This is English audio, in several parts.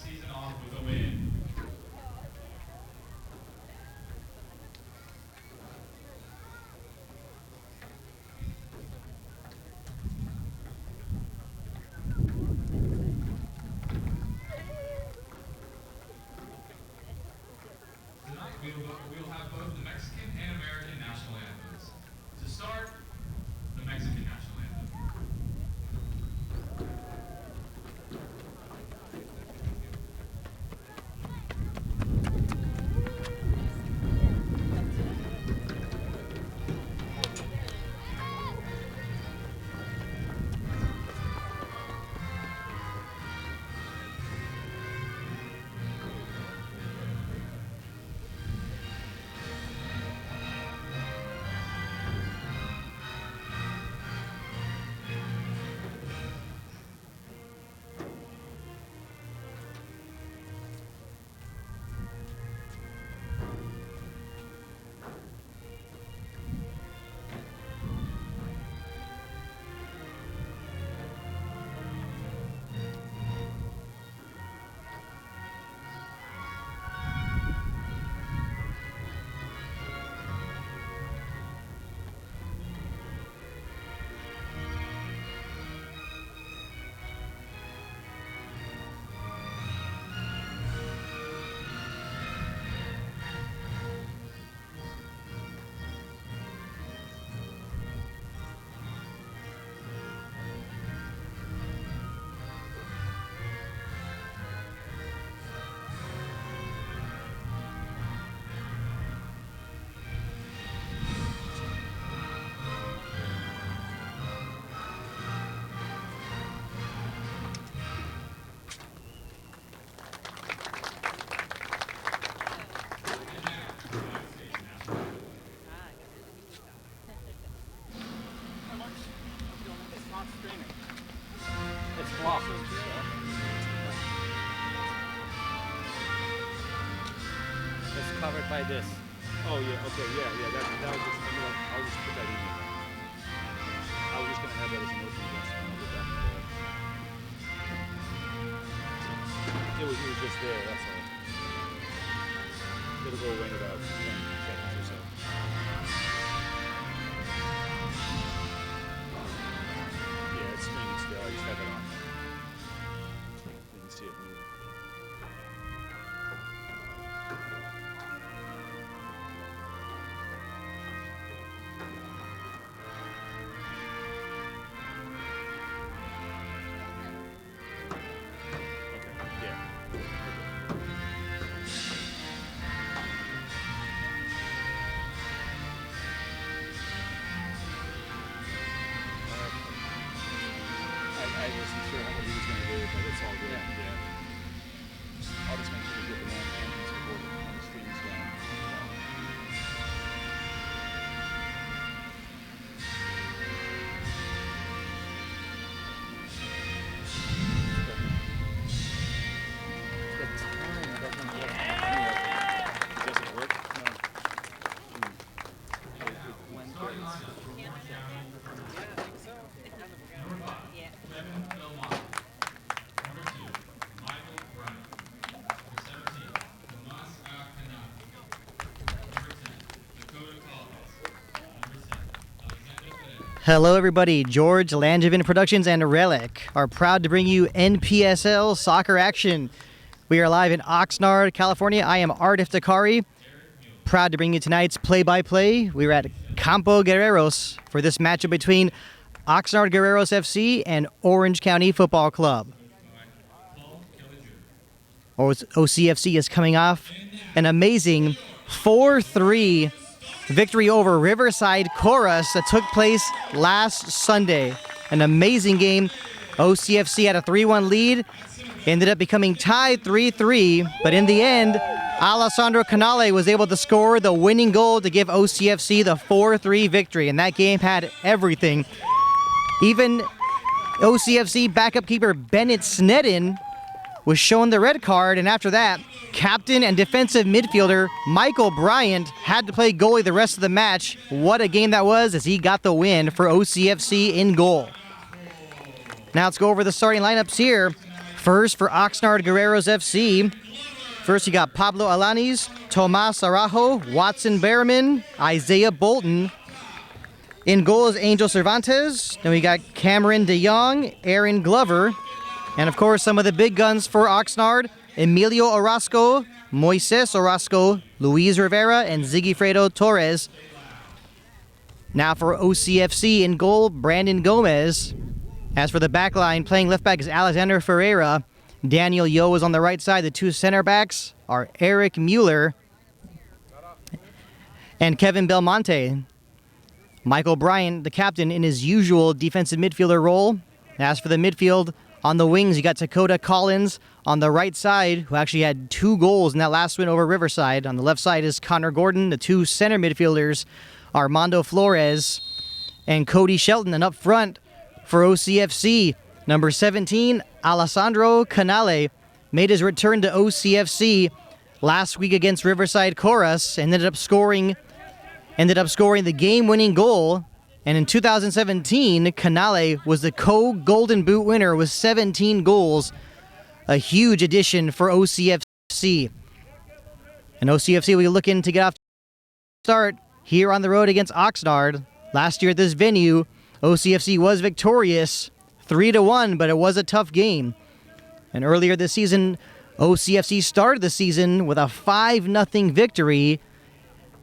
season off with a win. Tonight we'll have both the Mexican and American national anthems. To start, the Mexican national anthem. It's covered by this. Oh yeah, okay, yeah. That was just, I'll just put that in there. I was just gonna have that as a motion against when I go back and forth. It was just there, that's all. It'll go away in about 10 seconds or so. Yeah, it's screaming still. I just have it on. You can see it moving. I wasn't sure what he was going to do, but it's all good. Yeah. I'll just make sure to get the anthems recorded on the stream as well. It doesn't work? No. Hello everybody, George, Langevin Productions and Relic are proud to bring you NPSL soccer action. We are live in Oxnard, California. I am Art Iftikhari, proud to bring you tonight's play-by-play. We are at Campo Guerreros for this matchup between Oxnard Guerreros FC and Orange County Football Club. OCFC is coming off an amazing 4-3 victory over Riverside Chorus that took place last Sunday. An amazing game. OCFC had a 3-1 lead, ended up becoming tied 3-3, but in the end, Alessandro Canale was able to score the winning goal to give OCFC the 4-3 victory, and that game had everything. Even OCFC backup keeper Bennett Snedden was shown the red card, and after that, captain and defensive midfielder Michael Bryant had to play goalie the rest of the match. What a game that was, as he got the win for OCFC in goal. Now let's go over the starting lineups here. First for Oxnard Guerreros FC. First you got Pablo Alanis, Tomas Araujo, Watson Behrman, Isaiah Bolton. In goal is Angel Cervantes. Then we got Cameron DeYoung, Aaron Glover. And of course some of the big guns for Oxnard, Emilio Orozco, Moises Orozco, Luis Rivera, and Zigifredo Torres. Now for OCFC in goal, Brandon Gomez. As for the back line, playing left back is Alexander Ferreira. Daniel Yo is on the right side. The two center backs are Eric Mueller and Kevin Belmonte. Michael Bryant, the captain, in his usual defensive midfielder role. As for the midfield, on the wings, you got Dakota Collins on the right side, who actually had 2 goals in that last win over Riverside. On the left side is Connor Gordon. The two center midfielders, Armando Flores and Cody Shelton. And up front for OCFC, number 17, Alessandro Canale, made his return to OCFC last week against Riverside Chorus and ended up scoring the game-winning goal. And in 2017, Canale was the co-Golden Boot winner with 17 goals. A huge addition for OCFC. And OCFC will be looking to get off to a start here on the road against Oxnard. Last year at this venue, OCFC was victorious 3-1, but it was a tough game. And earlier this season, OCFC started the season with a 5-0 victory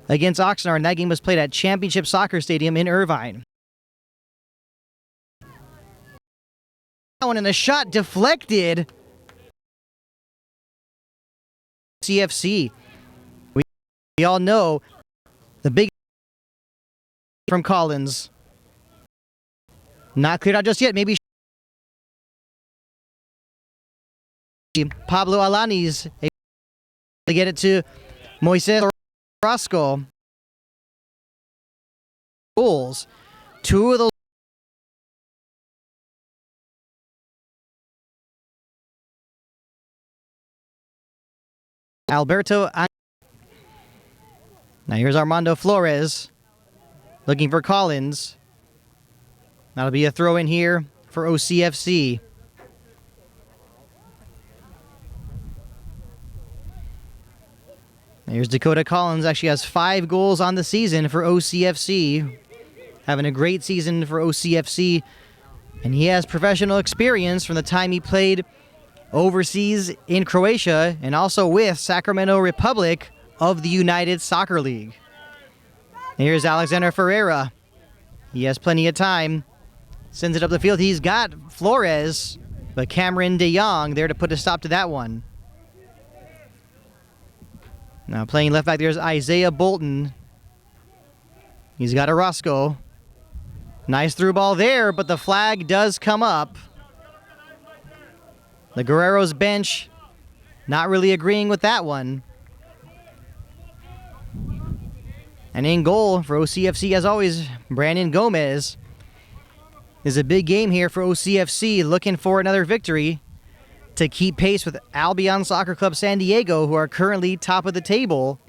against Oxnard, and that game was played at Championship Soccer Stadium in Irvine. And the shot deflected. CFC. We all know the big from Collins. Not cleared out just yet. Maybe Pablo Alanis to get it to Moises Orozco. Goals. 2 of those. Alberto. Now here's Armando Flores looking for Collins. That'll be a throw in here for OCFC. Here's Dakota Collins. Actually has 5 goals on the season for OCFC. Having a great season for OCFC. And he has professional experience from the time he played overseas in Croatia and also with Sacramento Republic of the United Soccer League. And here's Alexander Ferreira. He has plenty of time. Sends it up the field. He's got Flores, but Cameron DeYoung there to put a stop to that one. Now playing left back, there's Isaiah Bolton. He's got Orozco. Nice through ball there, but the flag does come up. The Guerreros bench not really agreeing with that one. And in goal for OCFC, as always, Brandon Gomez. Is a big game here for OCFC, looking for another victory to keep pace with Albion Soccer Club San Diego, who are currently top of the table.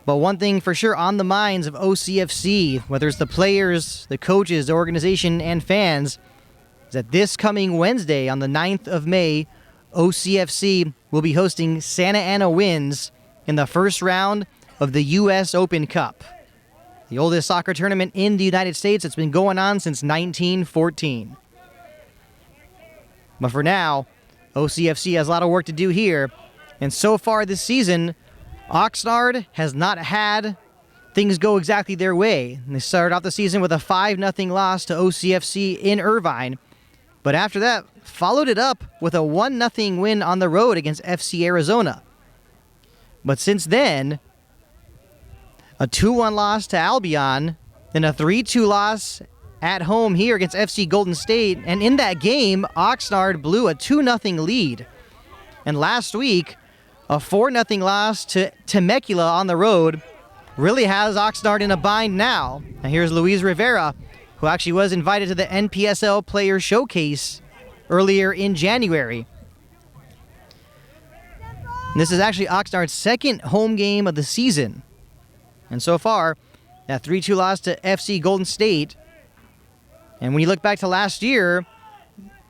But one thing for sure on the minds of OCFC, whether it's the players, the coaches, the organization, and fans, is that this coming Wednesday on the 9th of May, OCFC will be hosting Santa Ana Winds in the first round of the U.S. Open Cup, the oldest soccer tournament in the United States. It's been going on since 1914. But for now, OCFC has a lot of work to do here. And so far this season, Oxnard has not had things go exactly their way. And they started off the season with a 5-0 loss to OCFC in Irvine. But after that, followed it up with a 1-0 win on the road against FC Arizona. But since then, a 2-1 loss to Albion, then a 3-2 loss at home here against FC Golden State. And in that game, Oxnard blew a 2-0 lead. And last week, a 4-0 loss to Temecula on the road really has Oxnard in a bind now. And here's Luis Rivera, who actually was invited to the NPSL Player Showcase earlier in January. And this is actually Oxnard's second home game of the season. And so far, that 3-2 loss to FC Golden State. And when you look back to last year,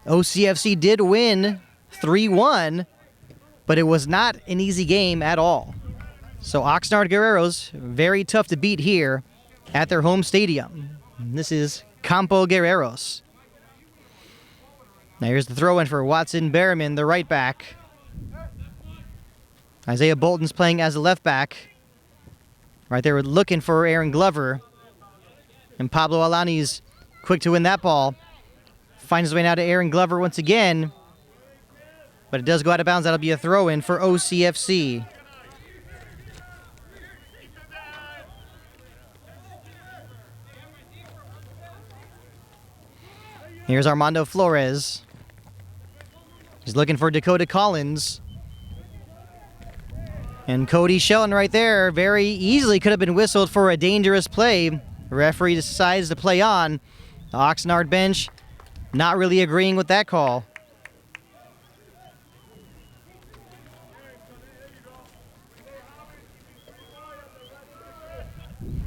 OCFC did win 3-1, but it was not an easy game at all. So Oxnard Guerreros, very tough to beat here at their home stadium. And this is Campo Guerreros. Now here's the throw-in for Watson Berriman, the right back. Isaiah Bolton's playing as a left back. Right there, we're looking for Aaron Glover. And Pablo Alani's quick to win that ball. Finds his way now to Aaron Glover once again. But it does go out of bounds. That'll be a throw-in for OCFC. Here's Armando Flores. He's looking for Dakota Collins. And Cody Shelton right there very easily could have been whistled for a dangerous play. The referee decides to play on. The Oxnard bench not really agreeing with that call.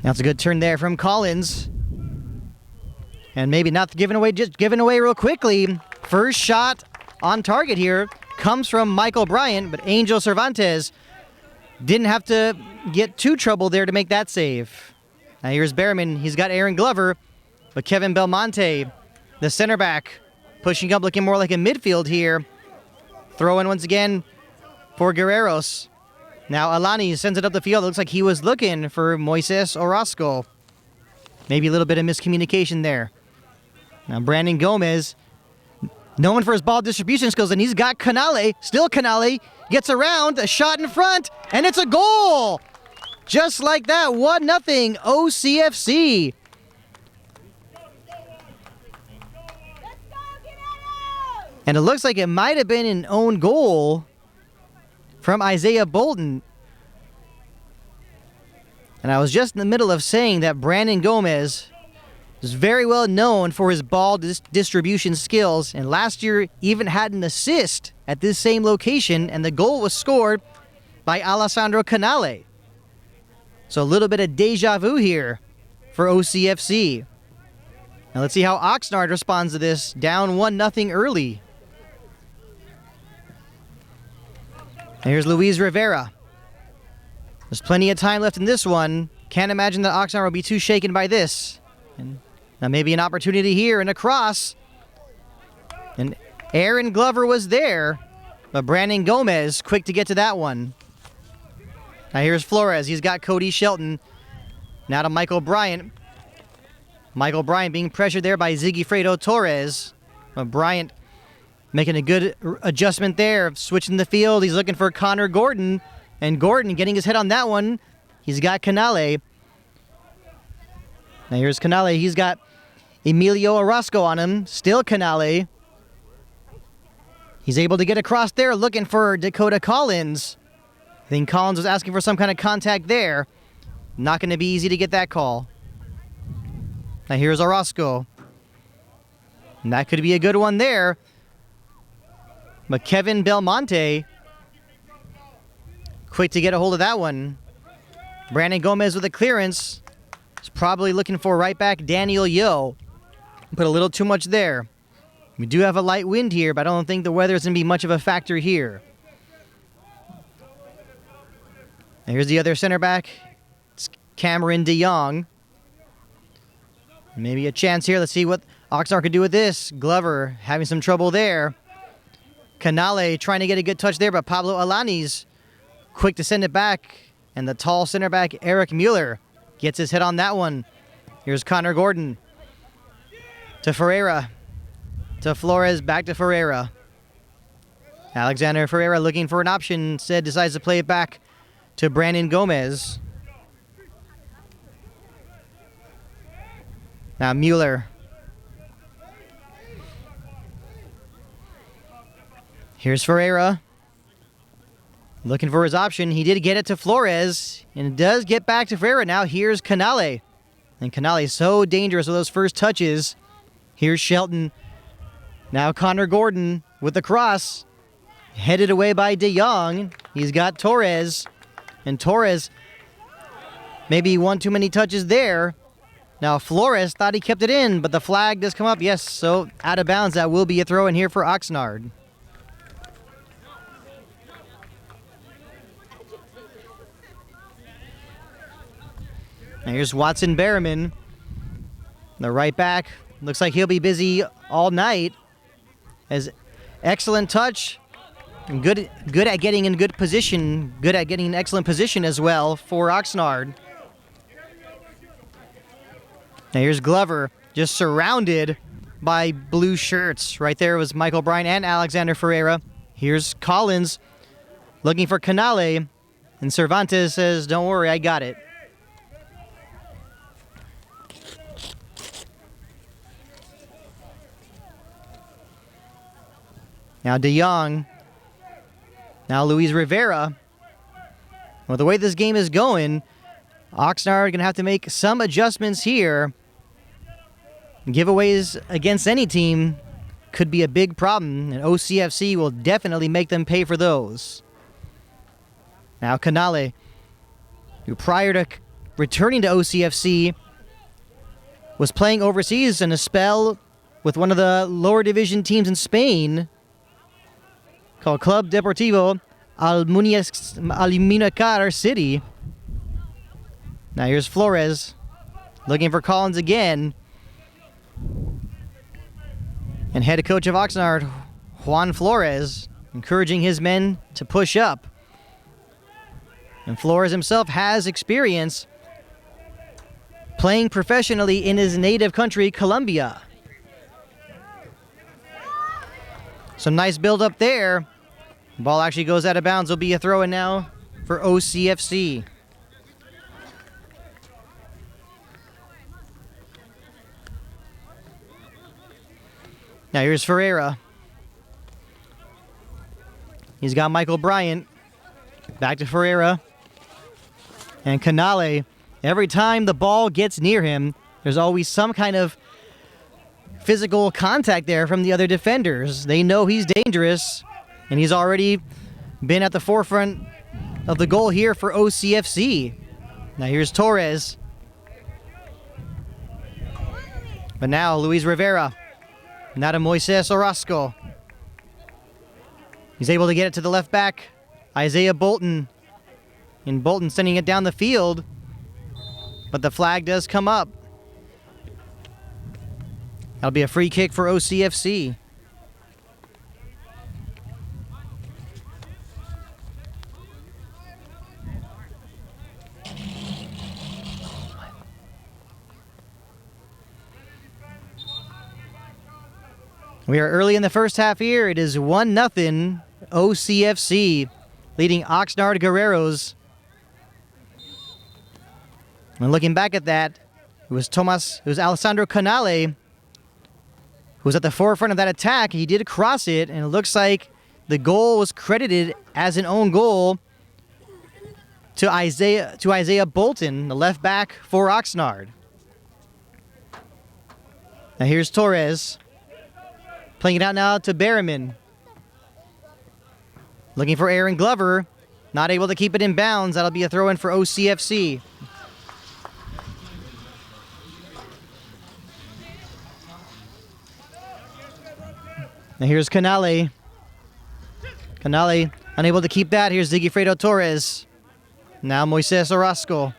That's a good turn there from Collins. And maybe not giving away, just giving away real quickly. First shot on target here comes from Michael Bryant, but Angel Cervantes didn't have to get too trouble there to make that save. Now here's Berriman. He's got Aaron Glover, but Kevin Belmonte, the center back, pushing up, looking more like a midfield here. Throw in once again for Guerreros. Now Alani sends it up the field. It looks like he was looking for Moises Orozco. Maybe a little bit of miscommunication there. Now Brandon Gomez, known for his ball distribution skills, and he's got Canale. Still Canale gets around, a shot in front, and it's a goal! Just like that, 1-0 OCFC. And it looks like it might have been an own goal from Isaiah Bolton. And I was just in the middle of saying that Brandon Gomez is very well known for his ball distribution skills, and last year even had an assist at this same location, and the goal was scored by Alessandro Canale. So a little bit of deja vu here for OCFC. Now let's see how Oxnard responds to this, down 1-0 early. And here's Luis Rivera. There's plenty of time left in this one. Can't imagine that Oxnard will be too shaken by this. And now maybe an opportunity here and a cross. And Aaron Glover was there, but Brandon Gomez quick to get to that one. Now here's Flores. He's got Cody Shelton. Now to Michael Bryant. Michael Bryant being pressured there by Zigifredo Torres. But Bryant making a good adjustment there, switching the field. He's looking for Connor Gordon. And Gordon getting his head on that one. He's got Canale. Now here's Canale. He's got Emilio Orozco on him. Still Canale. He's able to get across there looking for Dakota Collins. I think Collins was asking for some kind of contact there. Not going to be easy to get that call. Now here's Orozco. And that could be a good one there. But Kevin Belmonte, quick to get a hold of that one. Brandon Gomez with a clearance. He's probably looking for right back Daniel Yo. Put a little too much there. We do have a light wind here, but I don't think the weather is going to be much of a factor here. And here's the other center back. It's Cameron DeYoung. Maybe a chance here. Let's see what Oxnard could do with this. Glover having some trouble there. Canale trying to get a good touch there, but Pablo Alani's quick to send it back. And the tall center back, Eric Mueller, gets his head on that one. Here's Connor Gordon. To Ferreira. To Flores, back to Ferreira. Alexander Ferreira looking for an option. Instead decides to play it back to Brandon Gomez. Now Mueller. Here's Ferreira. Looking for his option. He did get it to Flores. And it does get back to Ferreira. Now here's Canale. And Canale is so dangerous with those first touches. Here's Shelton. Now Connor Gordon with the cross. Headed away by DeYoung. He's got Torres. And Torres, maybe one too many touches there. Now Flores thought he kept it in, but the flag does come up. Yes, so out of bounds. That will be a throw in here for Oxnard. Now here's Watson Berriman, the right back. Looks like he'll be busy all night. As excellent touch, and good at getting in good position, good at getting an excellent position as well for Oxnard. Now here's Glover, just surrounded by blue shirts. Right there was Michael Bryan and Alexander Ferreira. Here's Collins looking for Canale, and Cervantes says, "Don't worry, I got it." Now De Jong. Now Luis Rivera. Well, the way this game is going, Oxnard are going to have to make some adjustments here. Giveaways against any team could be a big problem, and OCFC will definitely make them pay for those. Now Canale, who prior to returning to OCFC was playing overseas in a spell with one of the lower division teams in Spain called Club Deportivo Almunicar City. Now here's Flores looking for Collins again. And head coach of Oxnard, Juan Flores, encouraging his men to push up. And Flores himself has experience playing professionally in his native country, Colombia. Some nice build up there. Ball actually goes out of bounds. Will be a throw in now for OCFC. Now here's Ferreira. He's got Michael Bryant. Back to Ferreira. And Canale. Every time the ball gets near him, there's always some kind of physical contact there from the other defenders. They know he's dangerous, and he's already been at the forefront of the goal here for OCFC. Now here's Torres. But now Luis Rivera. Now to Moises Orozco. He's able to get it to the left back, Isaiah Bolton. And Bolton sending it down the field, but the flag does come up. That'll be a free kick for OCFC. We are early in the first half here. It is 1-0 OCFC leading Oxnard Guerreros. And looking back at that, it was Alessandro Canale who was at the forefront of that attack. He did cross it, and it looks like the goal was credited as an own goal to Isaiah Bolton, the left back for Oxnard. Now here's Torres. Playing it out now to Berriman. Looking for Aaron Glover. Not able to keep it in bounds. That'll be a throw in for OCFC. Now here's Canale. Canale unable to keep that. Here's Zigifredo Torres. Now Moises Orozco.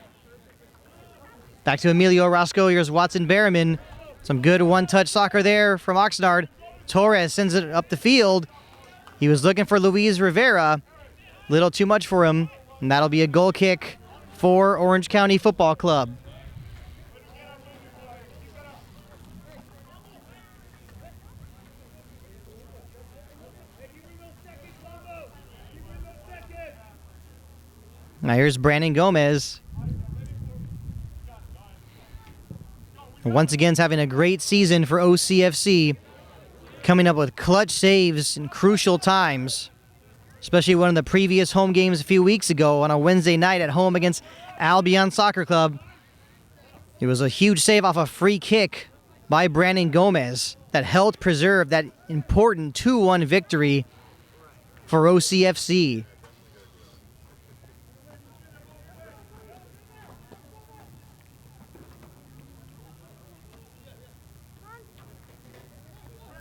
Back to Emilio Orozco. Here's Watson Berriman. Some good one-touch soccer there from Oxnard. Torres sends it up the field. He was looking for Luis Rivera. Little too much for him. And that'll be a goal kick for Orange County Football Club. Now here's Brandon Gomez. Once again, is having a great season for OCFC. Coming up with clutch saves in crucial times. Especially one of the previous home games a few weeks ago on a Wednesday night at home against Albion Soccer Club. It was a huge save off a free kick by Brandon Gomez that helped preserve that important 2-1 victory for OCFC.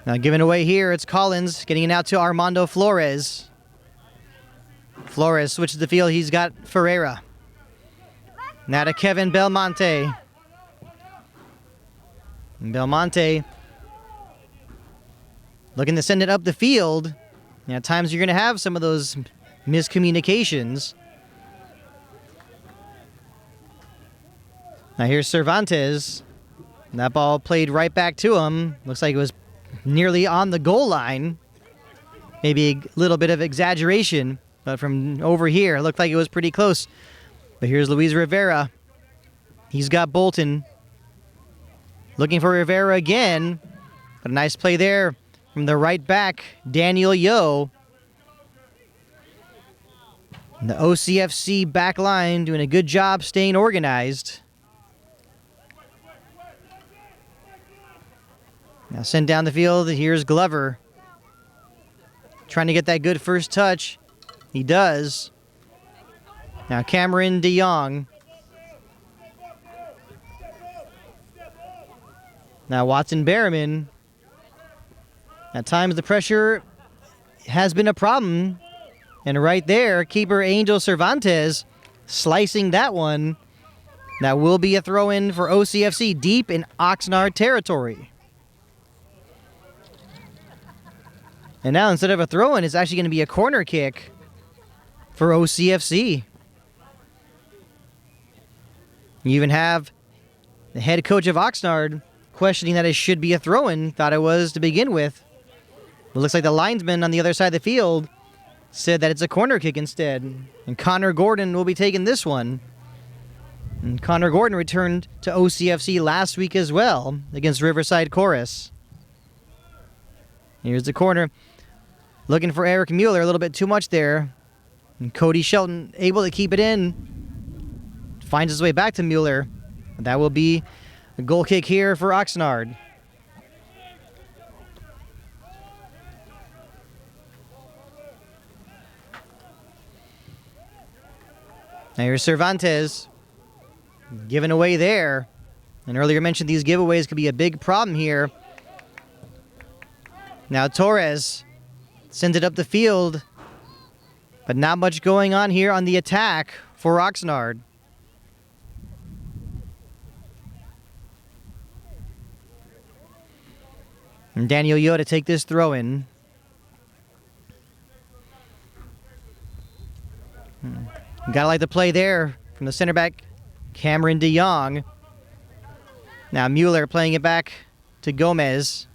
Now giving away here, it's Collins getting it out to Armando Flores. Flores switches the field. He's got Ferreira. Now to Kevin Belmonte. And Belmonte looking to send it up the field. Now, at times you're going to have some of those miscommunications. Now here's Cervantes. And that ball played right back to him. Looks like it was nearly on the goal line. Maybe a little bit of exaggeration, but from over here, it looked like it was pretty close. But here's Luis Rivera. He's got Bolton. Looking for Rivera again. But a nice play there from the right back, Daniel Yo. And the OCFC back line doing a good job staying organized. Now sent down the field, here's Glover. Trying to get that good first touch. He does. Now Cameron DeYoung. Now Watson Berriman. At times the pressure has been a problem. And right there, keeper Angel Cervantes slicing that one. That will be a throw-in for OCFC deep in Oxnard territory. And now instead of a throw-in, it's actually going to be a corner kick for OCFC. You even have the head coach of Oxnard questioning that it should be a throw-in. Thought it was to begin with. It looks like the linesman on the other side of the field said that it's a corner kick instead. And Connor Gordon will be taking this one. And Connor Gordon returned to OCFC last week as well against Riverside Chorus. Here's the corner. Looking for Eric Mueller, a little bit too much there. And Cody Shelton able to keep it in. Finds his way back to Mueller. That will be a goal kick here for Oxnard. Now here's Cervantes. Given away there. And earlier mentioned these giveaways could be a big problem here. Now Torres sends it up the field. But not much going on here on the attack for Oxnard. And Daniel Yo to take this throw in. Gotta like the play there from the center back, Cameron DeYoung. Now Mueller playing it back to Gomez.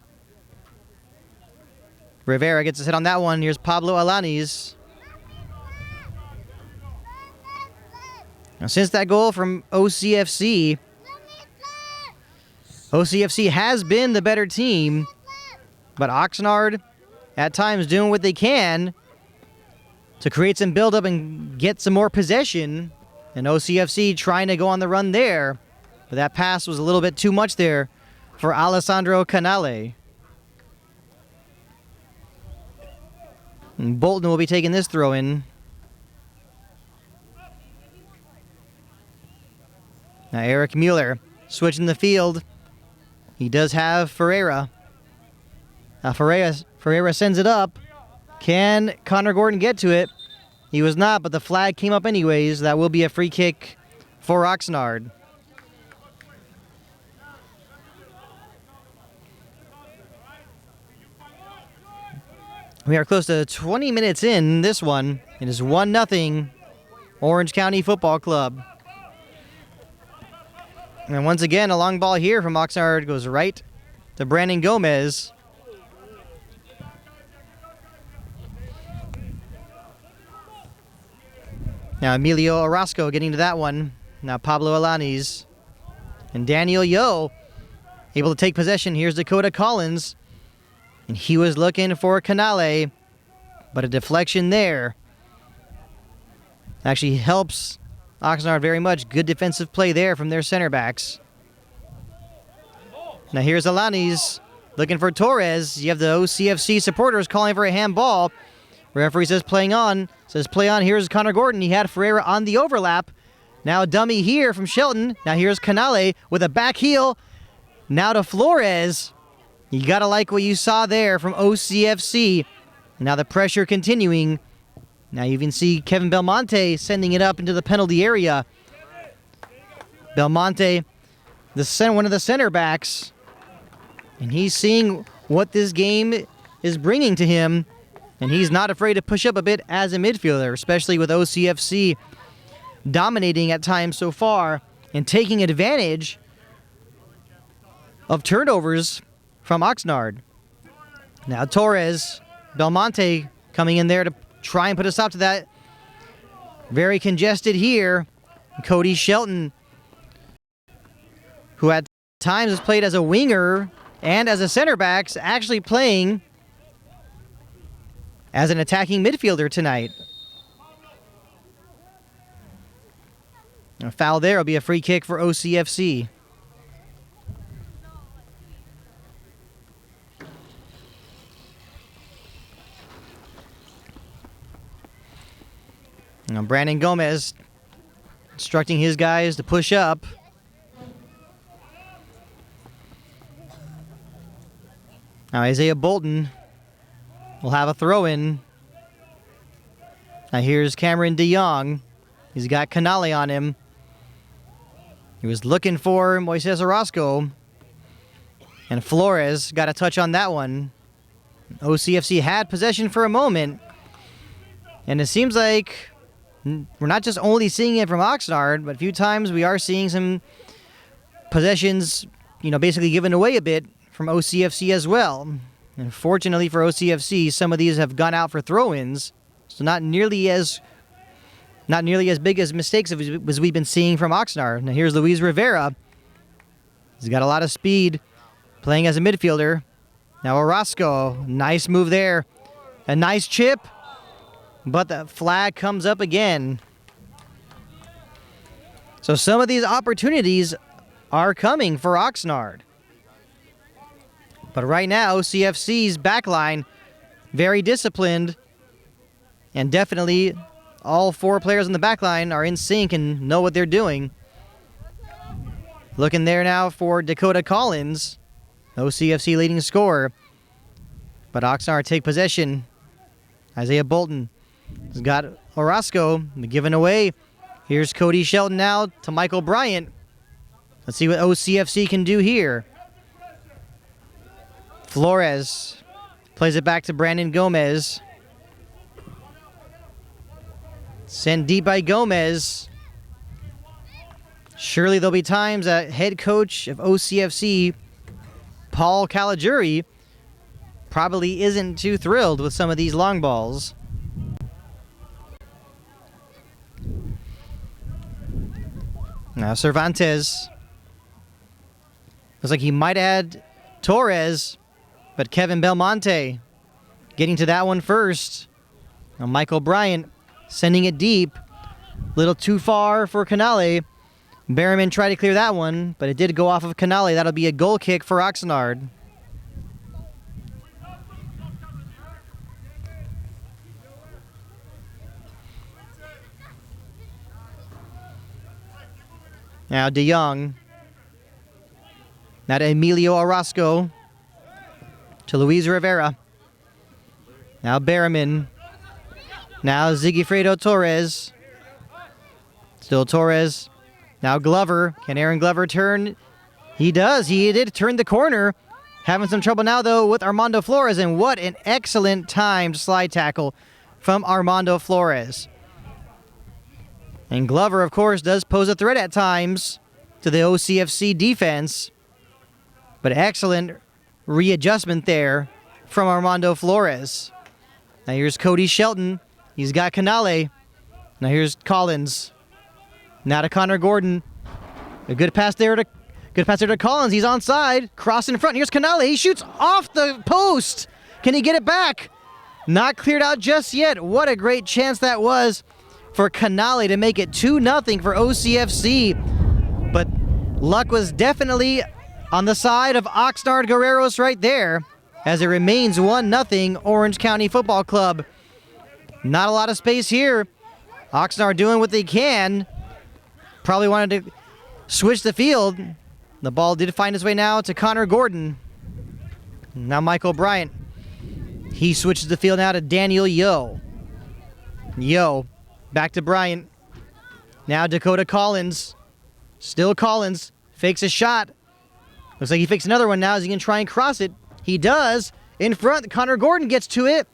Rivera gets his hit on that one. Here's Pablo Alanis. Now, since that goal from OCFC has been the better team, but Oxnard at times doing what they can to create some build-up and get some more possession, and OCFC trying to go on the run there. But that pass was a little bit too much there for Alessandro Canale. And Bolton will be taking this throw in. Now Eric Mueller switching the field. He does have Ferreira. Now Ferreira sends it up. Can Connor Gordon get to it? He was not, but the flag came up anyways. That will be a free kick for Oxnard. We are close to 20 minutes in this one. It is 1-0 Orange County Football Club. And once again, a long ball here from Oxnard goes right to Brandon Gomez. Now Emilio Orozco getting to that one. Now Pablo Alanis. And Daniel Yo able to take possession. Here's Dakota Collins. And he was looking for Canale, but a deflection there actually helps Oxnard very much. Good defensive play there from their center backs. Now here's Alanis looking for Torres. You have the OCFC supporters calling for a handball. Referee says playing on. Says play on. Here's Connor Gordon. He had Ferreira on the overlap. Now a dummy here from Shelton. Now here's Canale with a back heel. Now to Flores. You gotta like what you saw there from OCFC. Now the pressure continuing. Now you can see Kevin Belmonte sending it up into the penalty area. Belmonte, one of the center backs, and he's seeing what this game is bringing to him, and he's not afraid to push up a bit as a midfielder, especially with OCFC dominating at times so far and taking advantage of turnovers from Oxnard. Now Torres, Belmonte coming in there to try and put a stop to that. Very congested here. Cody Shelton, who at times has played as a winger and as a center back, actually playing as an attacking midfielder tonight. A foul there will be a free kick for OCFC. Now Brandon Gomez instructing his guys to push up. Now Isaiah Bolton will have a throw-in. Now here's Cameron DeYoung. He's got Canale on him. He was looking for Moises Orozco. And Flores got a touch on that one. OCFC had possession for a moment. And it seems like we're not just only seeing it from Oxnard, but a few times we are seeing some possessions, basically given away a bit from OCFC as well. And fortunately for OCFC, some of these have gone out for throw-ins, so not nearly as big as mistakes as we've been seeing from Oxnard. Now here's Luis Rivera. He's got a lot of speed, playing as a midfielder. Now Orozco, nice move there. A nice chip, but the flag comes up again. So some of these opportunities are coming for Oxnard. But right now, OCFC's backline, very disciplined, and definitely all four players on the backline are in sync and know what they're doing. Looking there now for Dakota Collins, OCFC leading scorer. But Oxnard take possession. Isaiah Bolton has got Orozco given away. Here's Cody Shelton now to Michael Bryant. Let's see what OCFC can do here. Flores plays it back to Brandon Gomez. Sent deep by Gomez. Surely there'll be times that head coach of OCFC, Paul Caligiuri, probably isn't too thrilled with some of these long balls. Now Cervantes. Looks like he might add Torres, but Kevin Belmonte getting to that one first. Now Michael Bryant sending it deep. A little too far for Canale. Berriman tried to clear that one, but it did go off of Canale. That'll be a goal kick for Oxnard. Now DeYoung. Now to Emilio Orozco. To Luis Rivera. Now Berriman. Now Zigifredo Torres. Still Torres. Now Glover. Can Aaron Glover turn? He does. He did turn the corner. Having some trouble now, though, with Armando Flores. And what an excellent timed slide tackle from Armando Flores. And Glover, of course, does pose a threat at times to the OCFC defense. But excellent readjustment there from Armando Flores. Now here's Cody Shelton. He's got Canale. Now here's Collins. Now to Connor Gordon. A good pass there to Collins. He's onside. Cross in front. Here's Canale. He shoots off the post. Can he get it back? Not cleared out just yet. What a great chance that was for Canale to make it 2-0 for OCFC. But luck was definitely on the side of Oxnard Guerreros right there, as it remains 1-0 Orange County Football Club. Not a lot of space here. Oxnard doing what they can. Probably wanted to switch the field. The ball did find its way now to Connor Gordon. Now Michael Bryant. He switches the field now to Daniel Yo. Yo, back to Bryant. Now Dakota Collins. Still Collins. Fakes a shot. Looks like he fakes another one now. Is he going to try and cross it? He does. In front, Connor Gordon gets to it.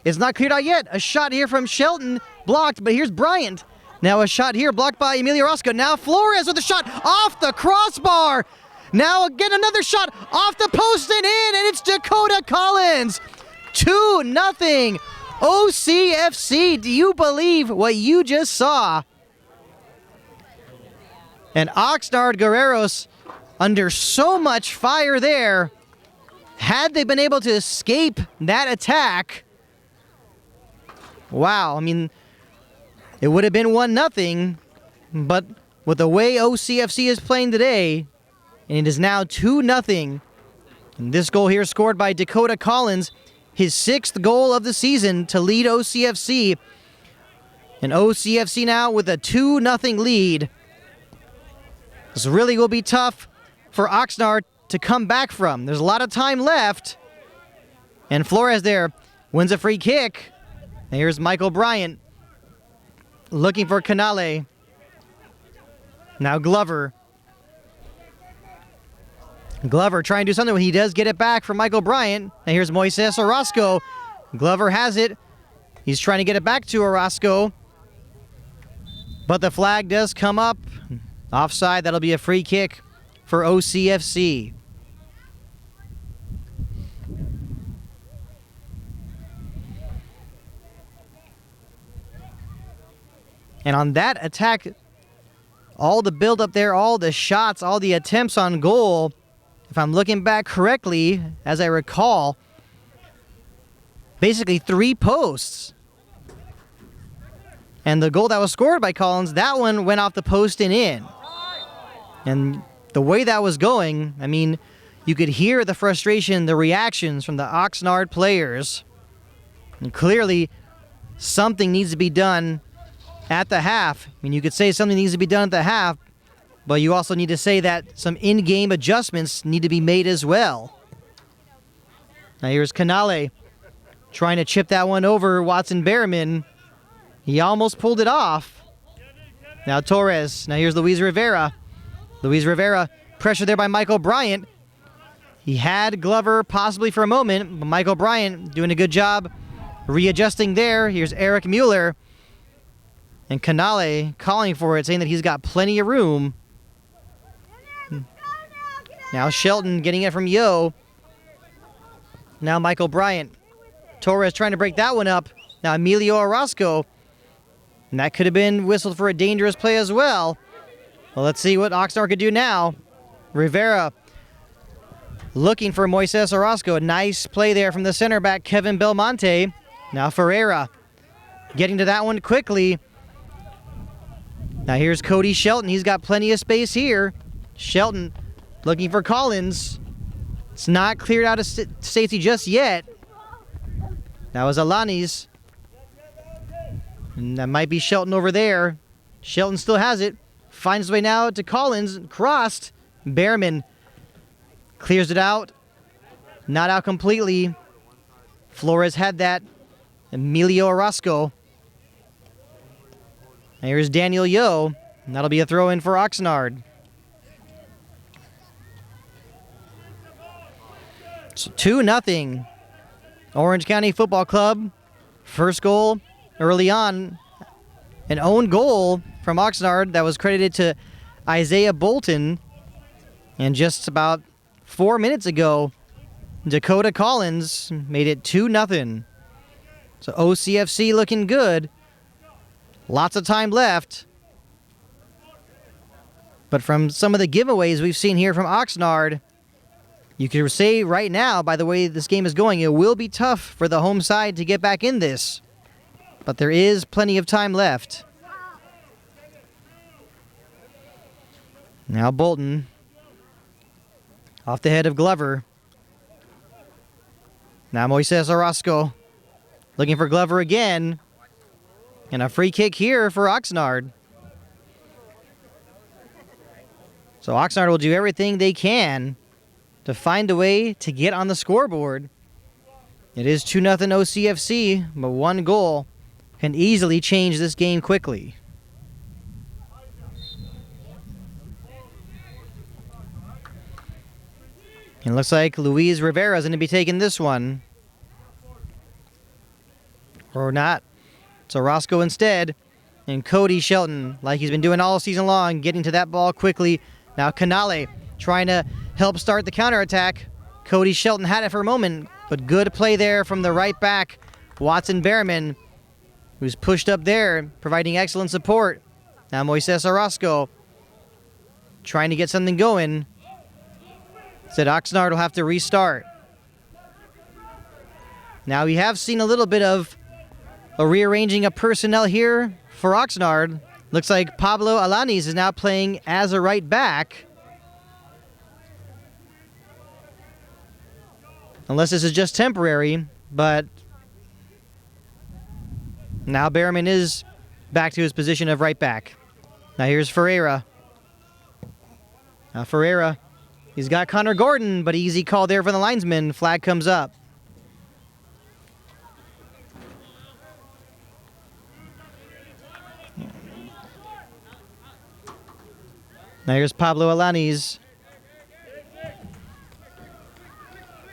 It's not cleared out yet. A shot here from Shelton. Blocked, but here's Bryant. Now a shot here blocked by Emilio Orozco. Now Flores with a shot off the crossbar. Now again another shot off the post and in, and it's Dakota Collins. 2-0. OCFC, do you believe what you just saw? And Oxnard Guerreros under so much fire there. Had they been able to escape that attack, wow, I mean, it would have been 1-0, but with the way OCFC is playing today, and it is now 2-0. And this goal here scored by Dakota Collins, his 6th goal of the season to lead OCFC. And OCFC now with a 2-0 lead. This really will be tough for Oxnard to come back from. There's a lot of time left. And Flores there wins a free kick. And here's Michael Bryant looking for Canale. Now Glover. Glover trying to do something when he does get it back from Michael Bryant. And here's Moises Orozco. Glover has it. He's trying to get it back to Orozco. But the flag does come up. Offside, that'll be a free kick for OCFC. And on that attack, all the build up there, all the shots, all the attempts on goal, if I'm looking back correctly, as I recall, basically 3 posts. And the goal that was scored by Collins, that one went off the post and in. And the way that was going, I mean, you could hear the frustration, the reactions from the Oxnard players. And clearly, something needs to be done at the half. I mean, you could say something needs to be done at the half, but you also need to say that some in-game adjustments need to be made as well. Now here's Canale trying to chip that one over Watson Behrman. He almost pulled it off. Now Torres. Now here's Luis Rivera. Luis Rivera, pressure there by Michael Bryant. He had Glover possibly for a moment, but Michael Bryant doing a good job readjusting there. Here's Eric Mueller. And Canale calling for it, saying that he's got plenty of room. Now Shelton getting it from Yo. Now Michael Bryant. Torres trying to break that one up. Now Emilio Orozco. And that could have been whistled for a dangerous play as well. Well, let's see what Oxnard could do now. Rivera looking for Moises Orozco. A nice play there from the center back, Kevin Belmonte. Now Ferreira getting to that one quickly. Now here's Cody Shelton. He's got plenty of space here. Shelton looking for Collins. It's not cleared out of safety just yet. That was Alanis. And that might be Shelton over there. Shelton still has it. Finds his way now to Collins. Crossed. Behrman clears it out. Not out completely. Flores had that. Emilio Orozco. And here's Daniel Yo. And that'll be a throw in for Oxnard. So 2-0. Orange County Football Club. First goal early on. An own goal from Oxnard that was credited to Isaiah Bolton. And just about 4 minutes ago, Dakota Collins made it 2-0. So OCFC looking good. Lots of time left. But from some of the giveaways we've seen here from Oxnard, you could say right now, by the way this game is going, it will be tough for the home side to get back in this. But there is plenty of time left. Now Bolton. Off the head of Glover. Now Moises Orozco. Looking for Glover again. And a free kick here for Oxnard. So Oxnard will do everything they can to find a way to get on the scoreboard. It is 2-0 OCFC, but one goal can easily change this game quickly. It looks like Luis Rivera is going to be taking this one. Or not. It's Orozco instead. And Cody Shelton, like he's been doing all season long, getting to that ball quickly. Now Canale trying to help start the counterattack. Cody Shelton had it for a moment, but good play there from the right back, Watson Behrman, who's pushed up there, providing excellent support. Now Moises Orozco trying to get something going. Said Oxnard will have to restart. Now we have seen a little bit of a rearranging of personnel here for Oxnard. Looks like Pablo Alanis is now playing as a right back. Unless this is just temporary, but now Behrman is back to his position of right back. Now here's Ferreira. Now Ferreira, he's got Connor Gordon, but easy call there for the linesman. Flag comes up. Now here's Pablo Alanis.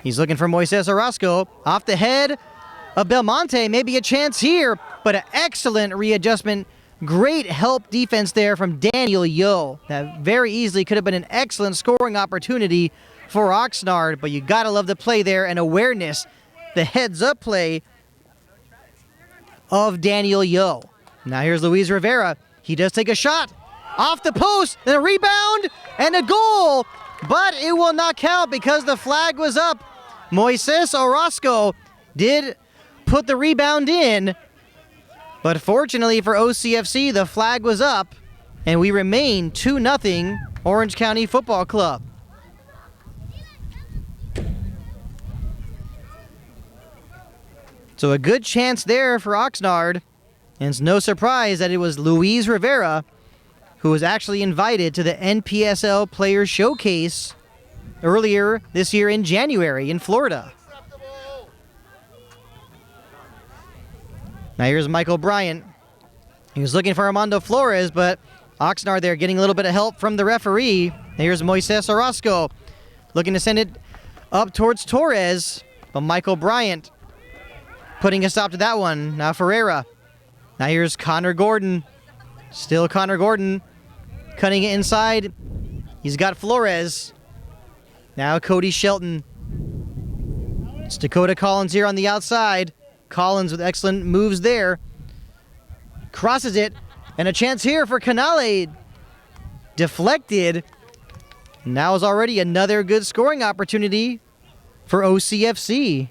He's looking for Moises Orozco. Off the head of Belmonte. Maybe a chance here, but an excellent readjustment. Great help defense there from Daniel Yo. That very easily could have been an excellent scoring opportunity for Oxnard, but you gotta love the play there and awareness. The heads-up play of Daniel Yo. Now here's Luis Rivera. He does take a shot. Off the post, and a rebound, and a goal. But it will not count because the flag was up. Moises Orozco did put the rebound in. But fortunately for OCFC, the flag was up. And we remain 2-0 Orange County Football Club. So a good chance there for Oxnard. And it's no surprise that it was Luis Rivera who was actually invited to the NPSL Players Showcase earlier this year in January in Florida. Now here's Michael Bryant. He was looking for Armando Flores, but Oxnard there getting a little bit of help from the referee. Here's Moises Orozco looking to send it up towards Torres, but Michael Bryant putting a stop to that one. Now Ferreira. Now here's Connor Gordon. Still Connor Gordon. Cutting it inside. He's got Flores. Now Cody Shelton. It's Dakota Collins here on the outside. Collins with excellent moves there. Crosses it. And a chance here for Canale. Deflected. Now is already another good scoring opportunity for OCFC.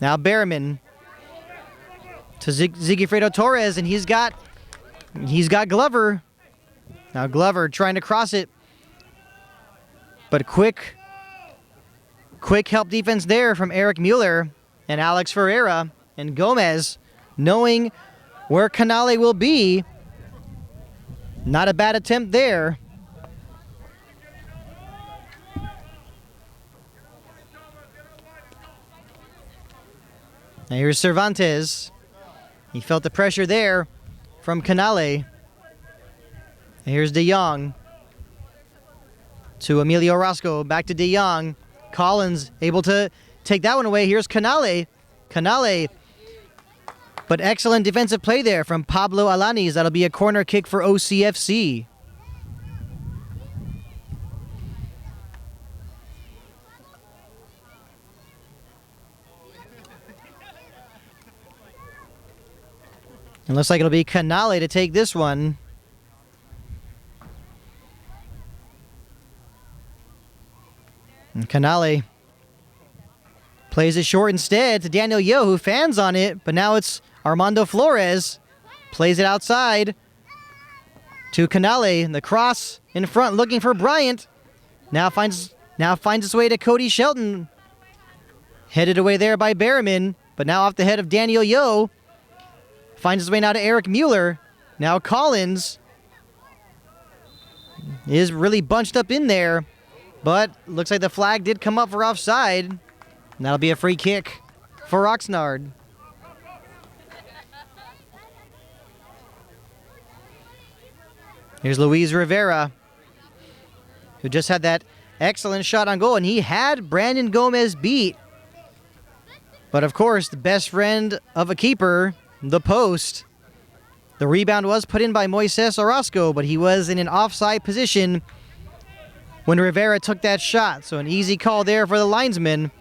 Now Behrman to Zigifredo Torres, and he's got Glover. Now Glover trying to cross it. But quick help defense there from Eric Mueller and Alex Ferreira and Gomez, knowing where Canale will be. Not a bad attempt there. Now here's Cervantes. He felt the pressure there from Canale. And here's De Jong to Emilio Orozco. Back to De Jong. Collins able to take that one away. Here's Canale. Canale. But excellent defensive play there from Pablo Alanis. That'll be a corner kick for OCFC. It looks like it'll be Canale to take this one. And Canale plays it short instead to Daniel Yo, who fans on it, but now it's Armando Flores. Plays it outside to Canale. And the cross in front looking for Bryant. Now finds its way to Cody Shelton. Headed away there by Behrman, but now off the head of Daniel Yo. Finds his way now to Eric Mueller. Now Collins. is really bunched up in there, but looks like the flag did come up for offside. And that'll be a free kick for Oxnard. Here's Luis Rivera, who just had that excellent shot on goal, and he had Brandon Gomez beat. But of course, the best friend of a keeper, the post. The rebound was put in by Moises Orozco, but he was in an offside position when Rivera took that shot. So an easy call there for the linesman.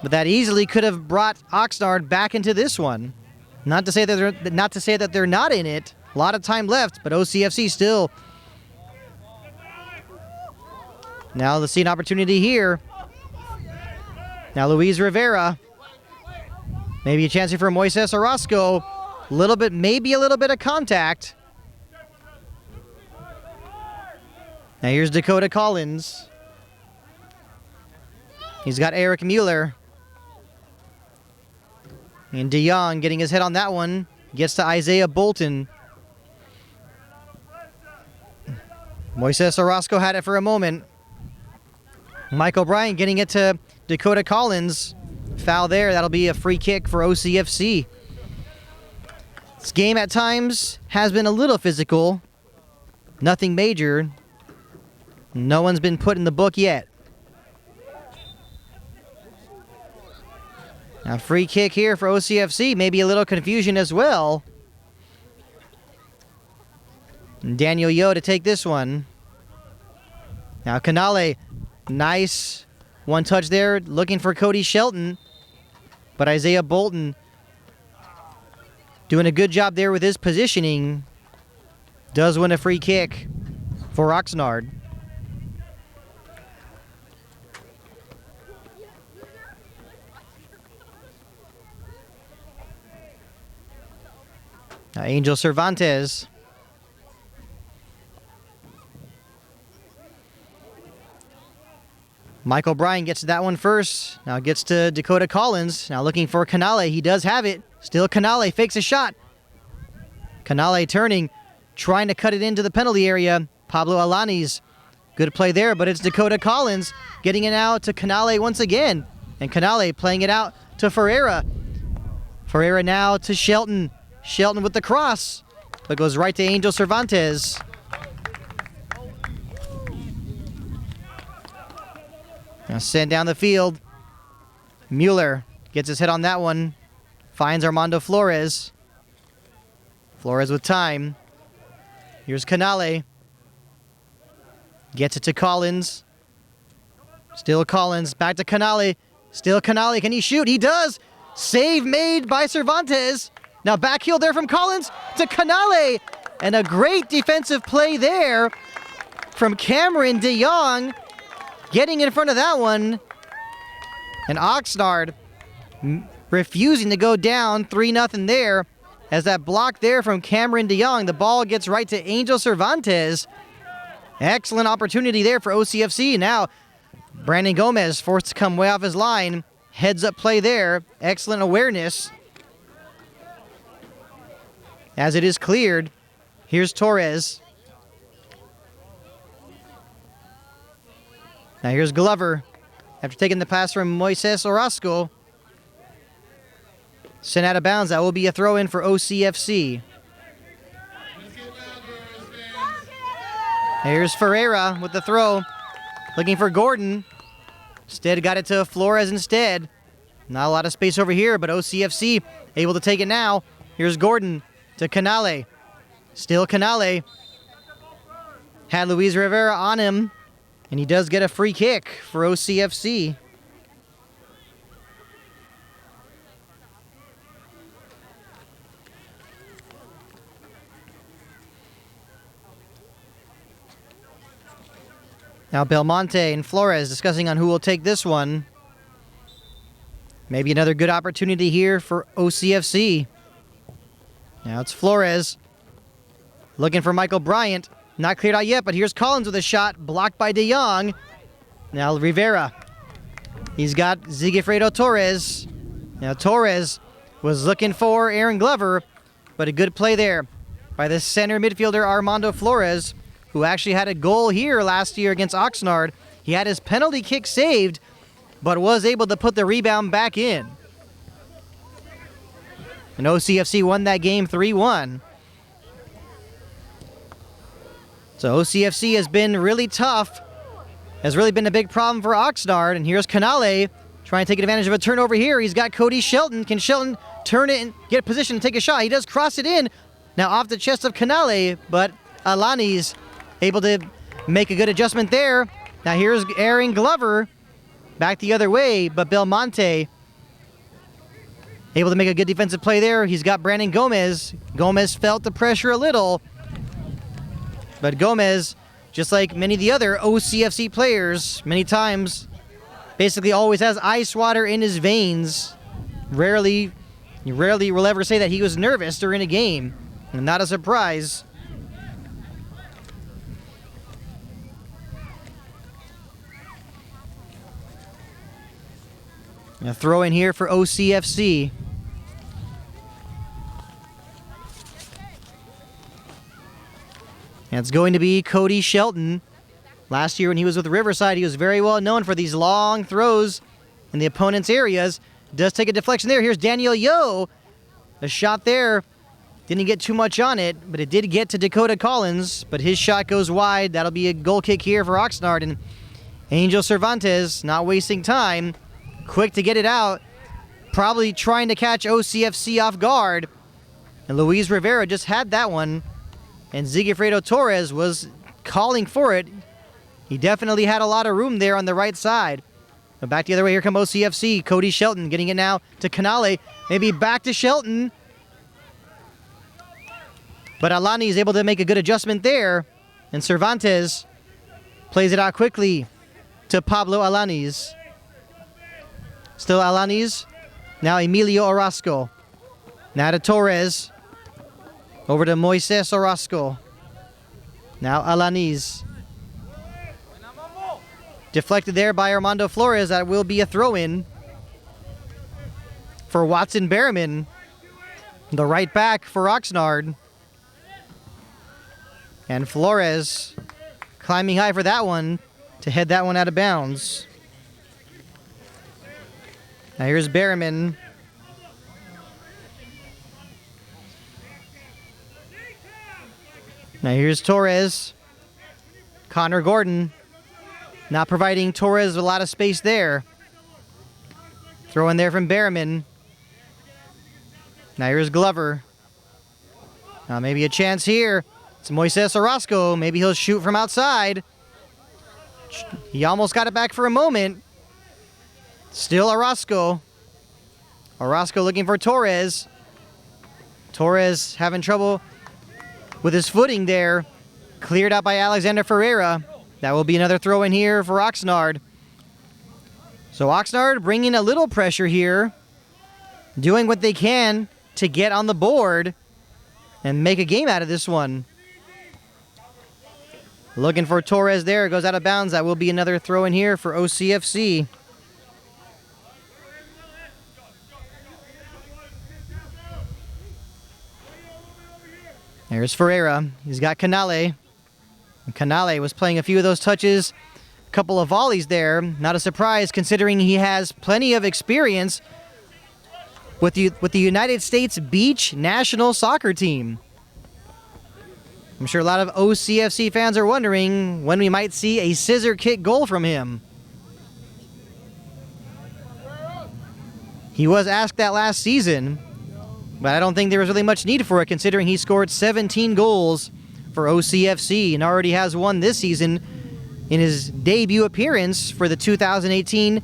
But that easily could have brought Oxnard back into this one. Not to say that they're not in it. A lot of time left, but OCFC still. Now let's see an opportunity here. Now Luis Rivera. Maybe a chance here for Moises Orozco. Maybe a little bit of contact. Now here's Dakota Collins. He's got Eric Mueller. And De Jong getting his head on that one. Gets to Isaiah Bolton. Moises Orozco had it for a moment. Michael Bryant getting it to Dakota Collins. Foul there. That'll be a free kick for OCFC. This game at times has been a little physical. Nothing major. No one's been put in the book yet. Now free kick here for OCFC. Maybe a little confusion as well. And Daniel Yo to take this one. Now Canale. Nice one touch there. Looking for Cody Shelton. But Isaiah Bolton doing a good job there with his positioning. Does win a free kick for Oxnard. Now Angel Cervantes. Michael Bryan gets to that one first. Now gets to Dakota Collins. Now looking for Canale. He does have it. Still Canale fakes a shot. Canale turning, trying to cut it into the penalty area. Pablo Alanis. Good play there, but it's Dakota Collins getting it out to Canale once again. And Canale playing it out to Ferreira. Ferreira now to Shelton. Shelton with the cross, but goes right to Angel Cervantes. Now sent down the field. Mueller gets his head on that one. Finds Armando Flores. Flores with time. Here's Canale. Gets it to Collins. Still Collins. Back to Canale. Still Canale. Can he shoot? He does. Save made by Cervantes. Now back heel there from Collins to Canale. And a great defensive play there from Cameron De Jong. Getting in front of that one. And Oxnard refusing to go down 3-0 there. As that block there from Cameron De Jong. The ball gets right to Angel Cervantes. Excellent opportunity there for OCFC. Now Brandon Gomez forced to come way off his line. Heads up play there. Excellent awareness. As it is cleared, here's Torres. Now here's Glover. After taking the pass from Moises Orozco. Sent out of bounds. That will be a throw-in for OCFC. Here's Ferreira with the throw. Looking for Gordon. Instead got it to Flores instead. Not a lot of space over here, but OCFC able to take it now. Here's Gordon. To Canale. Still Canale. Had Luis Rivera on him. And he does get a free kick for OCFC. Now Belmonte and Flores discussing on who will take this one. Maybe another good opportunity here for OCFC. Now it's Flores. Looking for Michael Bryant. Not cleared out yet, but here's Collins with a shot. Blocked by De Jong. Now Rivera. He's got Zigifredo Torres. Now Torres was looking for Aaron Glover, but a good play there by the center midfielder Armando Flores, who actually had a goal here last year against Oxnard. He had his penalty kick saved, but was able to put the rebound back in. And OCFC won that game 3-1. So OCFC has been really tough. Has really been a big problem for Oxnard. And here's Canale trying to take advantage of a turnover here. He's got Cody Shelton. Can Shelton turn it and get a position to take a shot? He does cross it in. Now off the chest of Canale, but Alani's able to make a good adjustment there. Now here's Aaron Glover back the other way, but Belmonte able to make a good defensive play there. He's got Brandon Gomez. Gomez felt the pressure a little, but Gomez, just like many of the other OCFC players, many times, basically always has ice water in his veins. Rarely will ever say that he was nervous during a game. And not a surprise. A throw in here for OCFC. And it's going to be Cody Shelton. Last year when he was with Riverside, he was very well known for these long throws in the opponent's areas. Does take a deflection there. Here's Daniel Yo. A shot there. Didn't get too much on it, but it did get to Dakota Collins. But his shot goes wide. That'll be a goal kick here for Oxnard. And Angel Cervantes, not wasting time, quick to get it out. Probably trying to catch OCFC off guard. And Luis Rivera just had that one. And Zigifredo Torres was calling for it. He definitely had a lot of room there on the right side. But back the other way, here come OCFC. Cody Shelton getting it now to Canale. Maybe back to Shelton. But Alani is able to make a good adjustment there. And Cervantes plays it out quickly to Pablo Alanis. Still Alanis. Now Emilio Orozco. Now to Torres. Over to Moises Orozco. Now Alanis. Deflected there by Armando Flores. That will be a throw-in for Watson Berriman, the right back for Oxnard. And Flores climbing high for that one to head that one out of bounds. Now here's Berriman. Now here's Torres. Connor Gordon not providing Torres a lot of space there. Throw in there from Berriman. Now here's Glover. Now maybe a chance here. It's Moises Orozco. Maybe he'll shoot from outside. He almost got it back for a moment. Still Orozco. Orozco looking for Torres. Torres having trouble with his footing there. Cleared out by Alexander Ferreira. That will be another throw in here for Oxnard. So Oxnard bringing a little pressure here. Doing what they can to get on the board and make a game out of this one. Looking for Torres there. Goes out of bounds. That will be another throw in here for OCFC. There's Ferreira. He's got Canale. And Canale was playing a few of those touches. A couple of volleys there. Not a surprise considering he has plenty of experience with the United States Beach National Soccer Team. I'm sure a lot of OCFC fans are wondering when we might see a scissor kick goal from him. He was asked that last season, but I don't think there was really much need for it considering he scored 17 goals for OCFC and already has one this season in his debut appearance for the 2018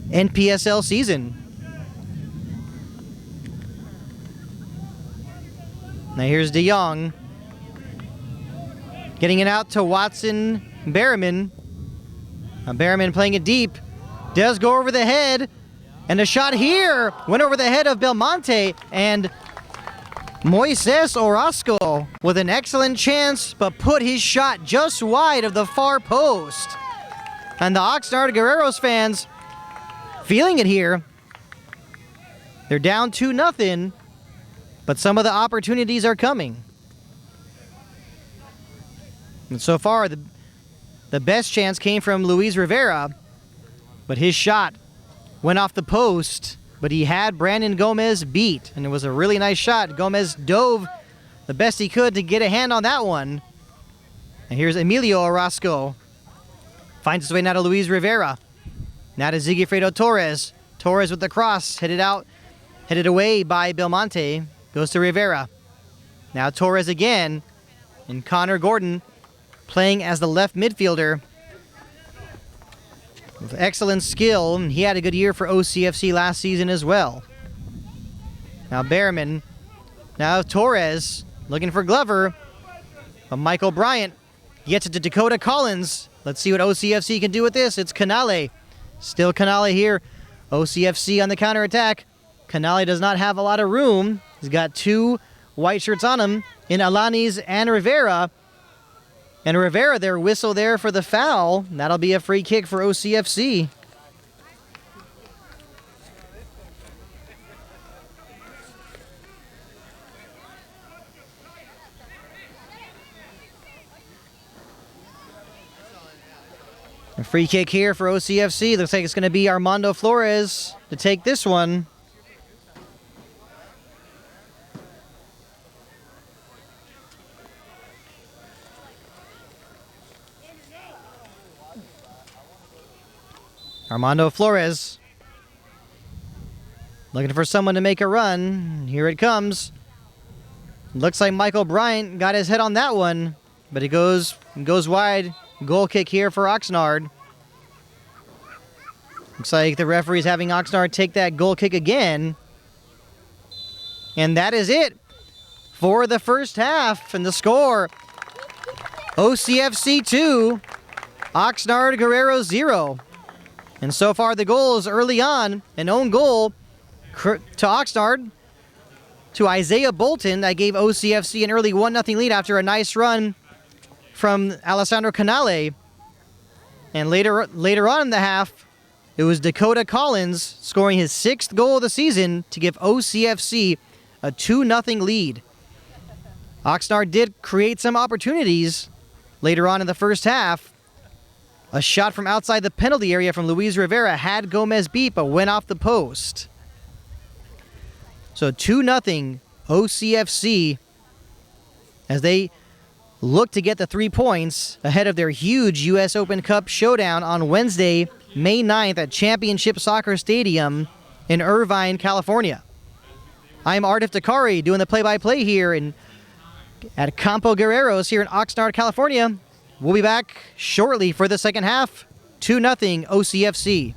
NPSL season. Now here's De Jong. Getting it out to Watson Berriman. Now Berriman playing it deep. Does go over the head. And a shot here. Went over the head of Belmonte. And Moises Orozco with an excellent chance, but put his shot just wide of the far post. And the Oxnard Guerreros fans feeling it here. They're down 2-0, but some of the opportunities are coming. And so far, the best chance came from Luis Rivera, but his shot went off the post, but he had Brandon Gomez beat, and it was a really nice shot. Gomez dove the best he could to get a hand on that one. And here's Emilio Orozco. Finds his way now to Luis Rivera. Now to Zigifredo Torres. Torres with the cross, headed away by Belmonte. Goes to Rivera. Now Torres again. And Connor Gordon playing as the left midfielder. With excellent skill, and he had a good year for OCFC last season as well. Now Behrman. Now Torres looking for Glover. But Michael Bryant gets it to Dakota Collins. Let's see what OCFC can do with this. It's Canale. Still Canale here. OCFC on the counterattack. Canale does not have a lot of room. He's got two white shirts on him in Alanis and Rivera. And Rivera, their whistle there for the foul. That'll be a free kick for OCFC. A free kick here for OCFC. Looks like it's going to be Armando Flores to take this one. Armando Flores looking for someone to make a run. Here it comes. Looks like Michael Bryant got his head on that one, but it goes wide. Goal kick here for Oxnard. Looks like the referee's having Oxnard take that goal kick again. And that is it for the first half. And the score, OCFC 2, Oxnard Guerreros 0. And so far the goals early on, an own goal to Oxnard, to Isaiah Bolton, that gave OCFC an early 1-0 lead after a nice run from Alessandro Canale. And later on in the half, it was Dakota Collins scoring his 6th goal of the season to give OCFC a 2-0 lead. Oxnard did create some opportunities later on in the first half. A shot from outside the penalty area from Luis Rivera had Gomez beat, but went off the post. So 2-0 OCFC as they look to get the 3 points ahead of their huge U.S. Open Cup showdown on Wednesday, May 9th at Championship Soccer Stadium in Irvine, California. I'm Ardif Dakari doing the play-by-play here at Campo Guerreros here in Oxnard, California. We'll be back shortly for the second half. 2-0 OCFC.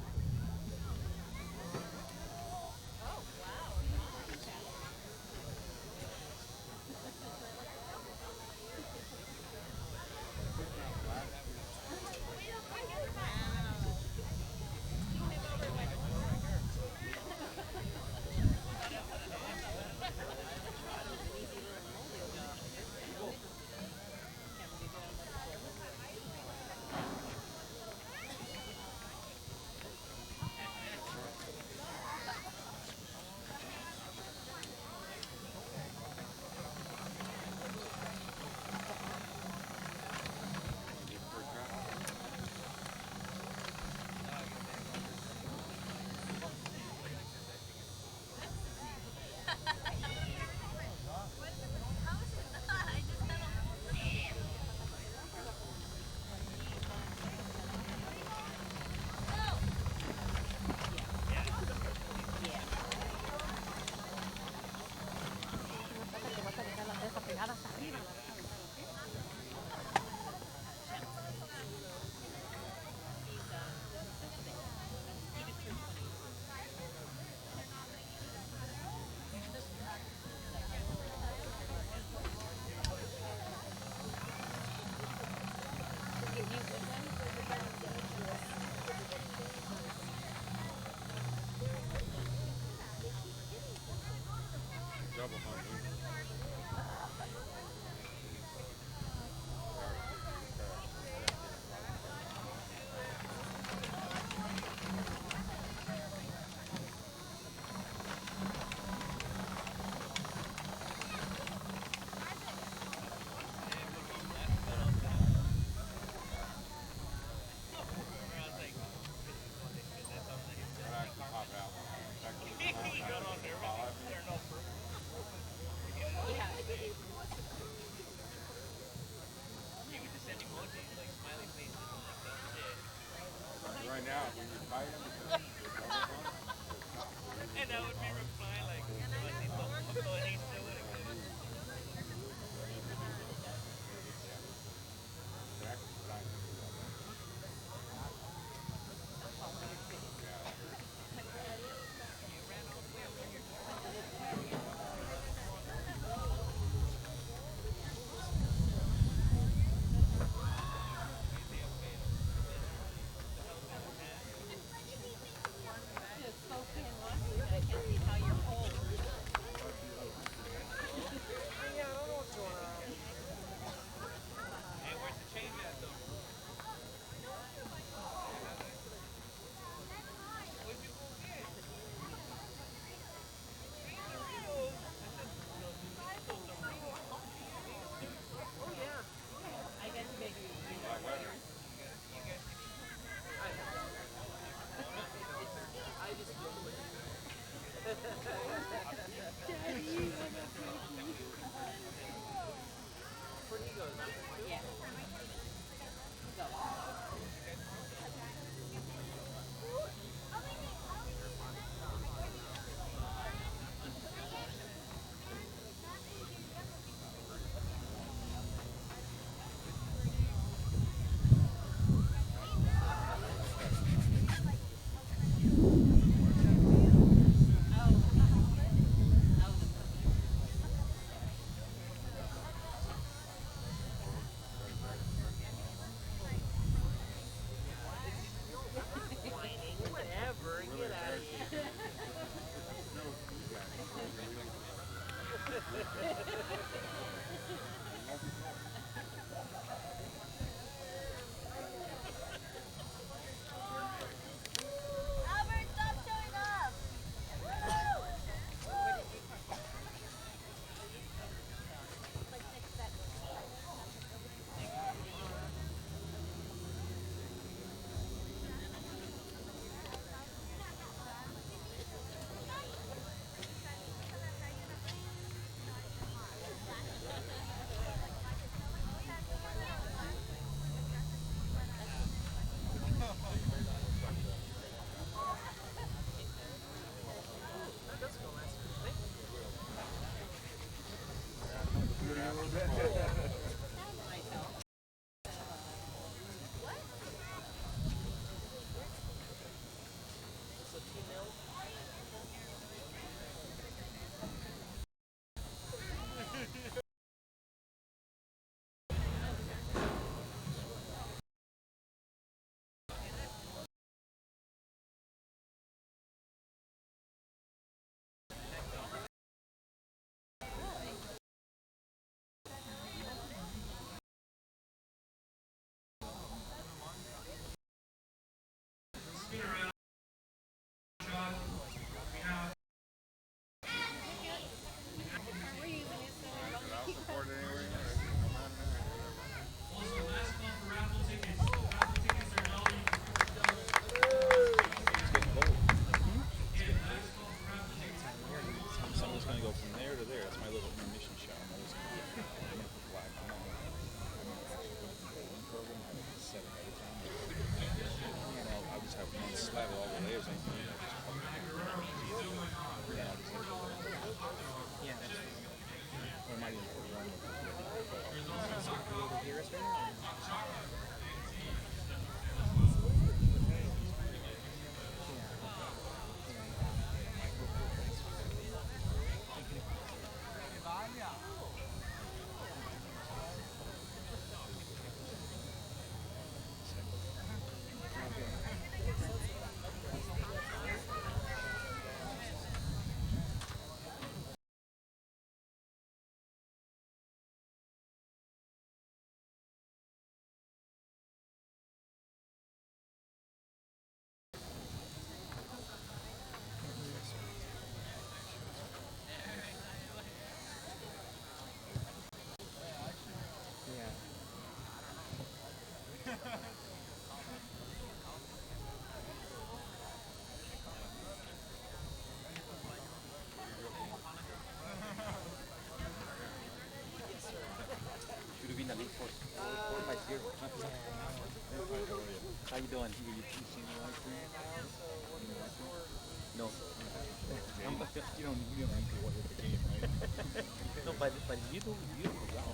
You don't need to watch the game, right? No, but you do well.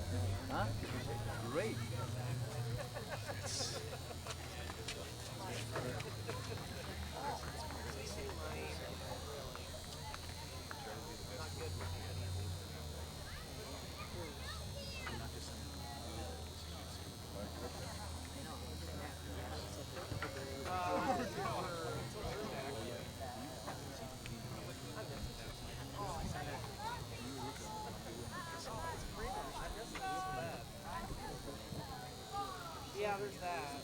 Huh? Great. Yeah, there's that.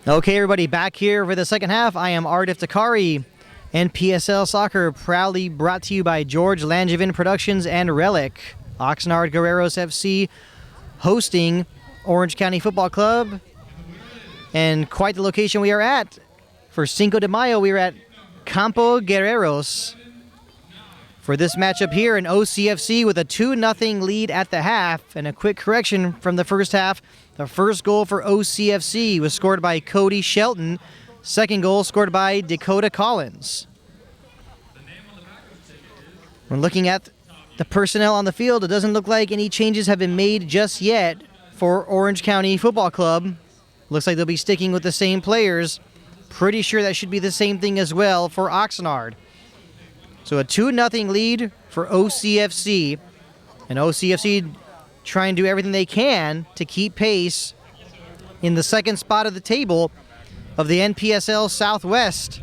Okay, everybody, back here for the second half. I am Ardif Takari. NPSL Soccer proudly brought to you by George Langevin Productions and Relic. Oxnard Guerreros FC hosting Orange County Football Club. And quite the location we are at. For Cinco de Mayo, we are at Campo Guerreros. For this matchup here in OCFC with a 2-0 lead at the half. And a quick correction from the first half. The first goal for OCFC was scored by Cody Shelton. Second goal scored by Dakota Collins. When looking at the personnel on the field, it doesn't look like any changes have been made just yet for Orange County Football Club. Looks like they'll be sticking with the same players. Pretty sure that should be the same thing as well for Oxnard. So a 2-0 lead for OCFC. And OCFC trying to do everything they can to keep pace in the second spot of the table of the NPSL Southwest.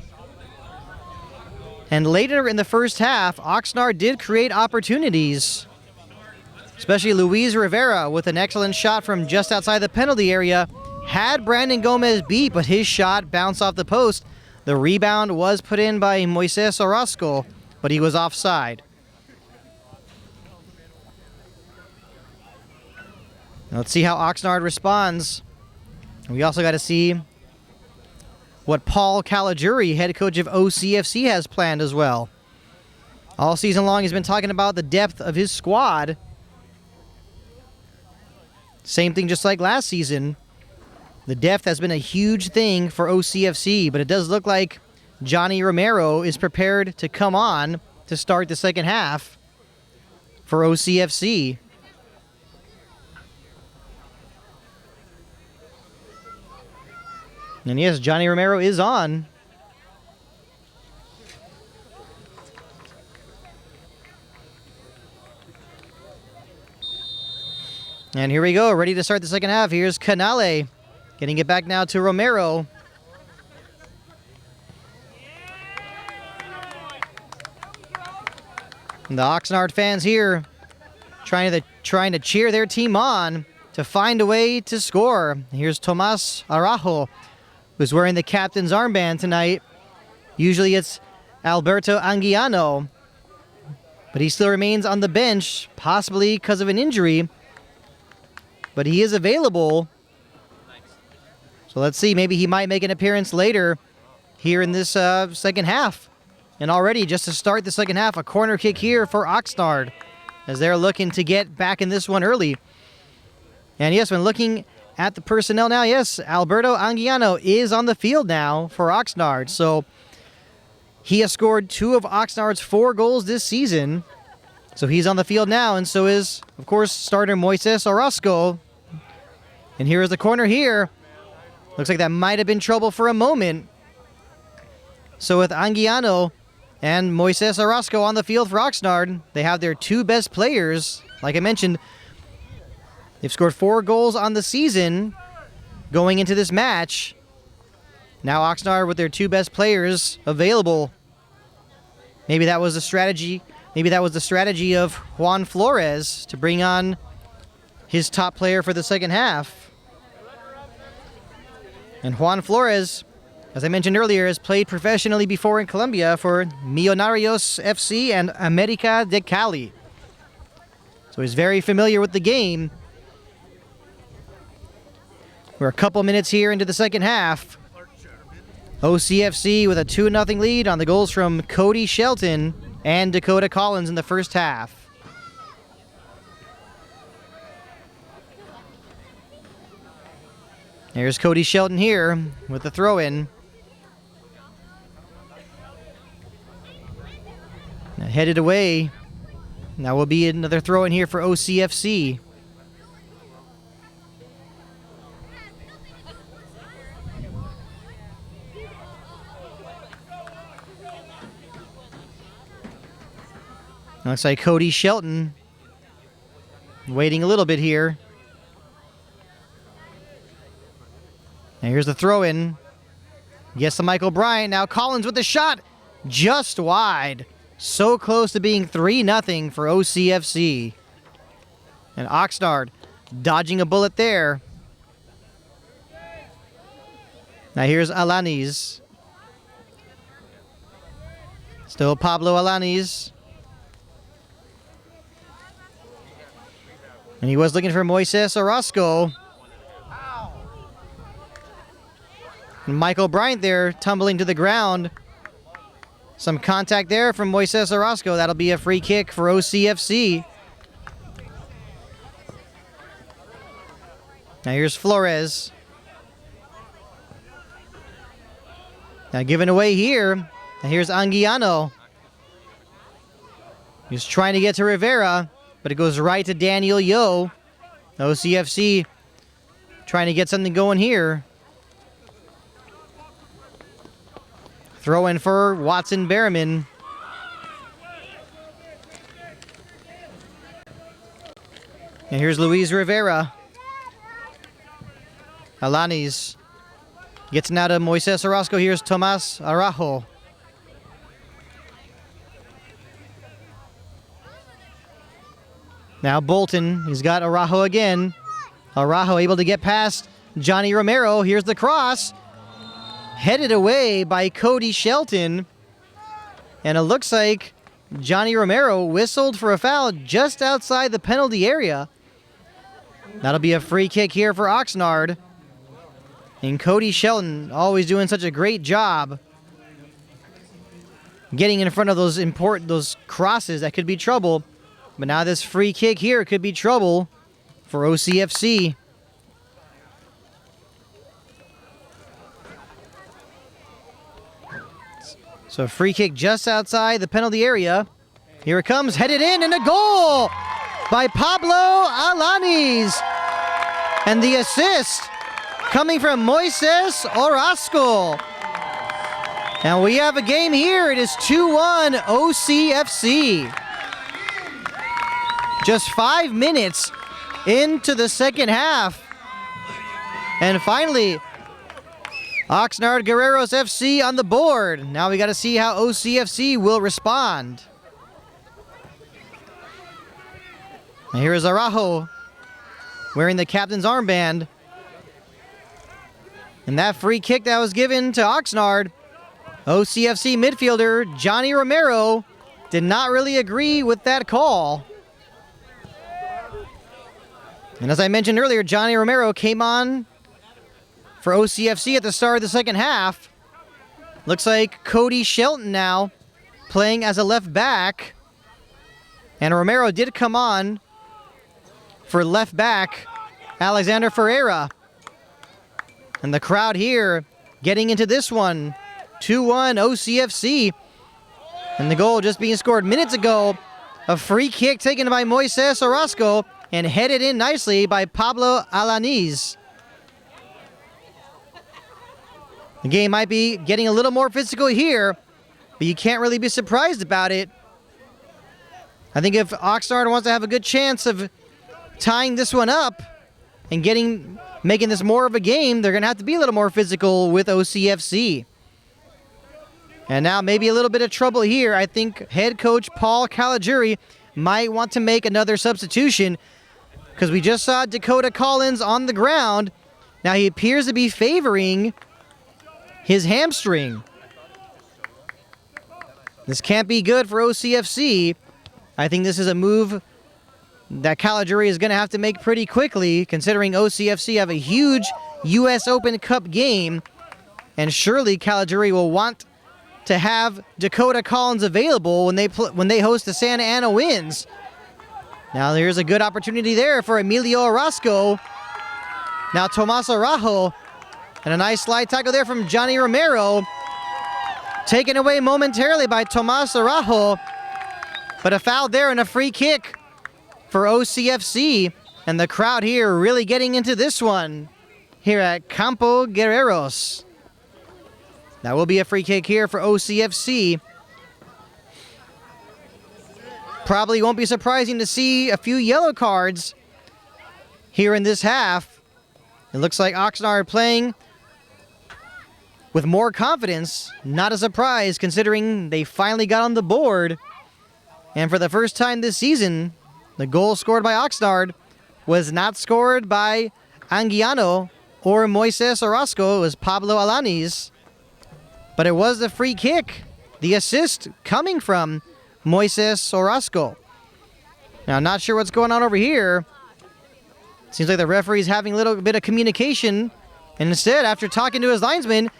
And later in the first half, Oxnard did create opportunities, especially Luis Rivera with an excellent shot from just outside the penalty area. Had Brandon Gomez beat, but his shot bounced off the post. The rebound was put in by Moises Orozco, but he was offside. Now let's see how Oxnard responds. We also got to see what Paul Caligiuri, head coach of OCFC, has planned as well. All season long, he's been talking about the depth of his squad. Same thing just like last season. The depth has been a huge thing for OCFC, but it does look like Johnny Romero is prepared to come on to start the second half for OCFC. And yes, Johnny Romero is on. And here we go, ready to start the second half. Here's Canale, getting it back now to Romero. And the Oxnard fans here trying to cheer their team on to find a way to score. Here's Tomas Araujo, who's wearing the captain's armband tonight. Usually it's Alberto Anguiano, but he still remains on the bench, possibly because of an injury. But he is available. So let's see, maybe he might make an appearance later here in this second half. And already, just to start the second half, a corner kick here for Oxnard, as they're looking to get back in this one early. And yes, when looking at the personnel now, yes, Alberto Anguiano is on the field now for Oxnard. So he has scored 2 of Oxnard's 4 goals this season. So he's on the field now, and so is, of course, starter Moises Orozco. And here is the corner here. Looks like that might have been trouble for a moment. So with Anguiano and Moises Orozco on the field for Oxnard, they have their 2 best players. Like I mentioned, they've scored 4 goals on the season going into this match. Now Oxnard with their 2 best players available. Maybe that was the strategy. Maybe that was the strategy of Juan Flores to bring on his top player for the second half. And Juan Flores, as I mentioned earlier, has played professionally before in Colombia for Millonarios FC and América de Cali. So he's very familiar with the game. We're a couple minutes here into the second half. OCFC with a 2-0 lead on the goals from Cody Shelton and Dakota Collins in the first half. There's Cody Shelton here with the throw-in. Now headed away. Now will be another throw-in here for OCFC. Looks like Cody Shelton waiting a little bit here. Now here's the throw-in. Yes, to Michael Bryant. Now Collins with the shot. Just wide. So close to being 3-0 for OCFC. And Oxnard dodging a bullet there. Now here's Alanis. Still Pablo Alanis. And he was looking for Moises Orozco. And Michael Bryant there tumbling to the ground. Some contact there from Moises Orozco. That'll be a free kick for OCFC. Now here's Flores. Now given away here. Now here's Anguiano. He's trying to get to Rivera, but it goes right to Daniel Yo. OCFC trying to get something going here. Throw in for Watson Berriman. And here's Luis Rivera. Alanis gets now to Moises Orozco. Here's Tomas Araujo. Now Bolton, he's got Araujo again. Araujo able to get past Johnny Romero. Here's the cross. Headed away by Cody Shelton. And it looks like Johnny Romero whistled for a foul just outside the penalty area. That'll be a free kick here for Oxnard. And Cody Shelton always doing such a great job getting in front of those crosses that could be trouble. But now this free kick here could be trouble for OCFC. So free kick just outside the penalty area. Here it comes, headed in, and a goal by Pablo Alanis. And the assist coming from Moises Orozco. And we have a game here. It is 2-1 OCFC. Just 5 minutes into the second half. And finally, Oxnard Guerreros FC on the board. Now we got to see how OCFC will respond. And here is Araujo wearing the captain's armband. And that free kick that was given to Oxnard, OCFC midfielder Johnny Romero did not really agree with that call. And as I mentioned earlier, Johnny Romero came on for OCFC at the start of the second half. Looks like Cody Shelton now playing as a left back. And Romero did come on for left back Alexander Ferreira. And the crowd here getting into this one. 2-1 OCFC. And the goal just being scored minutes ago. A free kick taken by Moises Orozco and headed in nicely by Pablo Alanis. The game might be getting a little more physical here, but you can't really be surprised about it. I think if Oxnard wants to have a good chance of tying this one up and making this more of a game, they're going to have to be a little more physical with OCFC. And now maybe a little bit of trouble here. I think head coach Paul Caligiuri might want to make another substitution because we just saw Dakota Collins on the ground. Now he appears to be favoring his hamstring. This can't be good for OCFC. I think this is a move that Caligiuri is going to have to make pretty quickly, considering OCFC have a huge U.S. Open Cup game, and surely Caligiuri will want to have Dakota Collins available when they host the Santa Ana Winds. Now there's a good opportunity there for Emilio Orozco. Now Tomas Araujo, and a nice slide tackle there from Johnny Romero. Taken away momentarily by Tomas Araujo, but a foul there and a free kick for OCFC. And the crowd here really getting into this one here at Campo Guerreros. That will be a free kick here for OCFC. Probably won't be surprising to see a few yellow cards here in this half. It looks like Oxnard playing with more confidence. Not a surprise considering they finally got on the board. And for the first time this season, the goal scored by Oxnard was not scored by Anguiano or Moises Orozco. It was Pablo Alanis. But it was the free kick, the assist coming from Moises Orozco. Now, I'm not sure what's going on over here. Seems like the referee's having a little bit of communication. And instead, after talking to his linesman,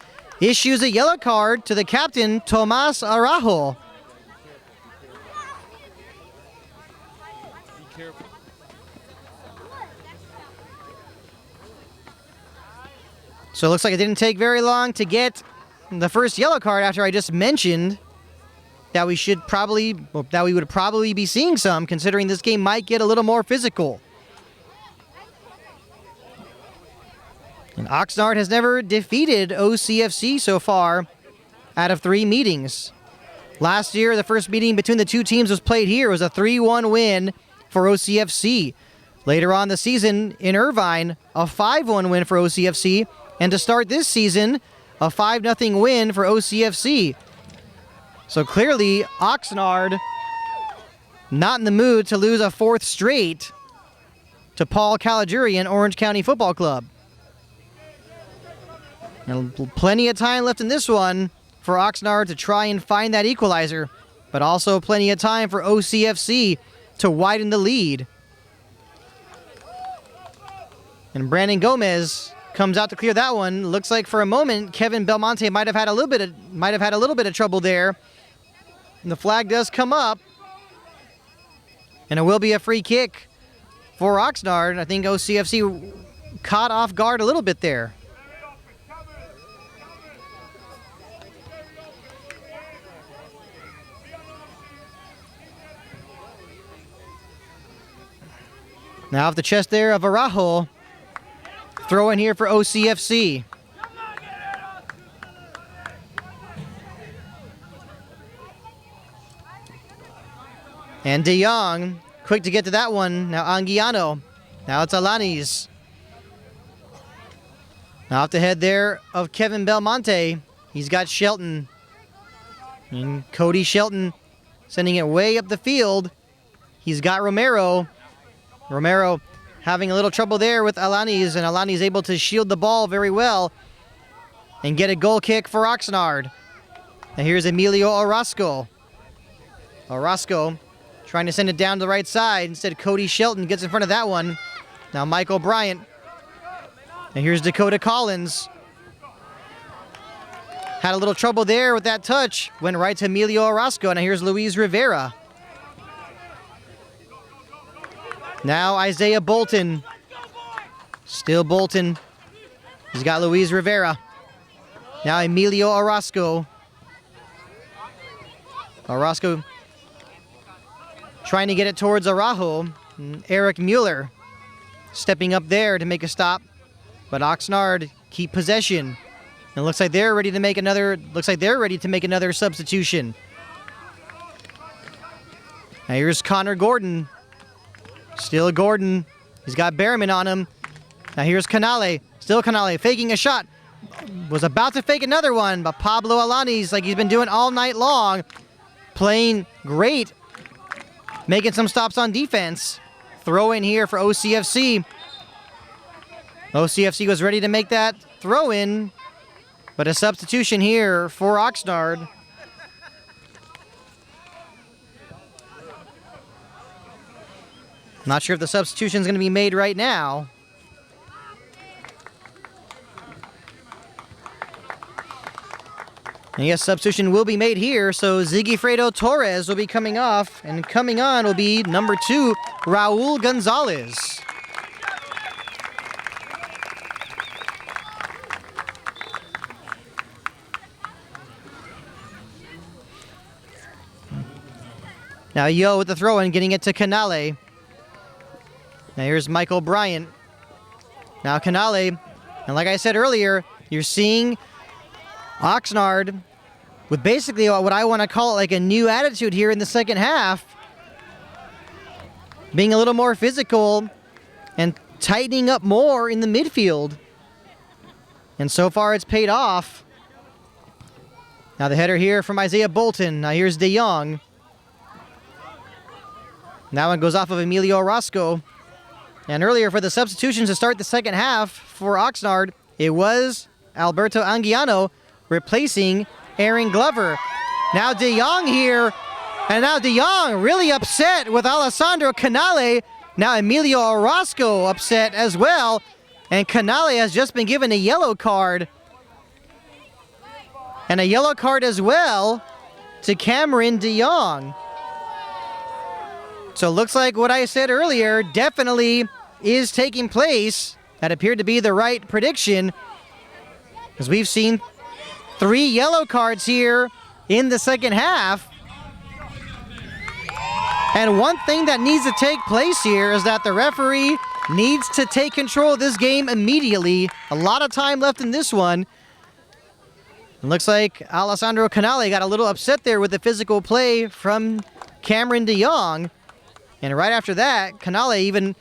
issues a yellow card to the captain, Tomas Araujo. So it looks like it didn't take very long to get the first yellow card after I just mentioned that we would probably be seeing some, considering this game might get a little more physical. And Oxnard has never defeated OCFC so far out of 3 meetings. Last year, the first meeting between the two teams was played here. It was a 3-1 win for OCFC. Later on the season in Irvine, a 5-1 win for OCFC. And to start this season, a 5-0 win for OCFC. So clearly, Oxnard not in the mood to lose a fourth straight to Paul Caligiuri and Orange County Football Club. And plenty of time left in this one for Oxnard to try and find that equalizer, but also plenty of time for OCFC to widen the lead. And Brandon Gomez comes out to clear that one. Looks like for a moment Kevin Belmonte might have had a little bit of trouble there. And the flag does come up, and it will be a free kick for Oxnard. I think OCFC caught off guard a little bit there. Now off the chest there of Araujo. Throw in here for OCFC. And De Jong, quick to get to that one. Now Anguiano. Now it's Alanis. Now off the head there of Kevin Belmonte. He's got Shelton. And Cody Shelton sending it way up the field. He's got Romero. Romero having a little trouble there with Alanis, and Alanis able to shield the ball very well and get a goal kick for Oxnard. And here's Emilio Orozco. Orozco trying to send it down to the right side. Instead, Cody Shelton gets in front of that one. Now Michael Bryant. And here's Dakota Collins. Had a little trouble there with that touch. Went right to Emilio Orozco. Now here's Luis Rivera. Now Isaiah Bolton. Still Bolton. He's got Luis Rivera. Now Emilio Orozco. Orozco trying to get it towards Araujo. And Eric Mueller stepping up there to make a stop. But Oxnard keep possession. And it looks like they're ready to make another substitution. Now here's Connor Gordon. Still Gordon. He's got Behrman on him. Now here's Canale. Still Canale faking a shot. Was about to fake another one, but Pablo Alanis, like he's been doing all night long, playing great. Making some stops on defense. Throw in here for OCFC. OCFC was ready to make that throw in, but a substitution here for Oxnard. Not sure if the substitution is going to be made right now. And yes, substitution will be made here, so Zigifredo Torres will be coming off, and coming on will be number 2, Raul Gonzalez. Now Yo with the throw-in, getting it to Canale. Now here's Michael Bryant. Now Canale. And like I said earlier, you're seeing Oxnard with basically what I want to call it like a new attitude here in the second half. Being a little more physical and tightening up more in the midfield. And so far it's paid off. Now the header here from Isaiah Bolton. Now here's De Jong. That one goes off of Emilio Orozco. And earlier for the substitutions to start the second half for Oxnard, it was Alberto Anguiano replacing Aaron Glover. Now De Jong here. And now De Jong really upset with Alessandro Canale. Now Emilio Orozco upset as well. And Canale has just been given a yellow card. And a yellow card as well to Cameron De Jong. So it looks like what I said earlier definitely is taking place. That appeared to be the right prediction, because we've seen 3 yellow cards here in the second half. And one thing that needs to take place here is that the referee needs to take control of this game immediately. A lot of time left in this one. It looks like Alessandro Canale got a little upset there with the physical play from Cameron De Jong. And right after that, Canale even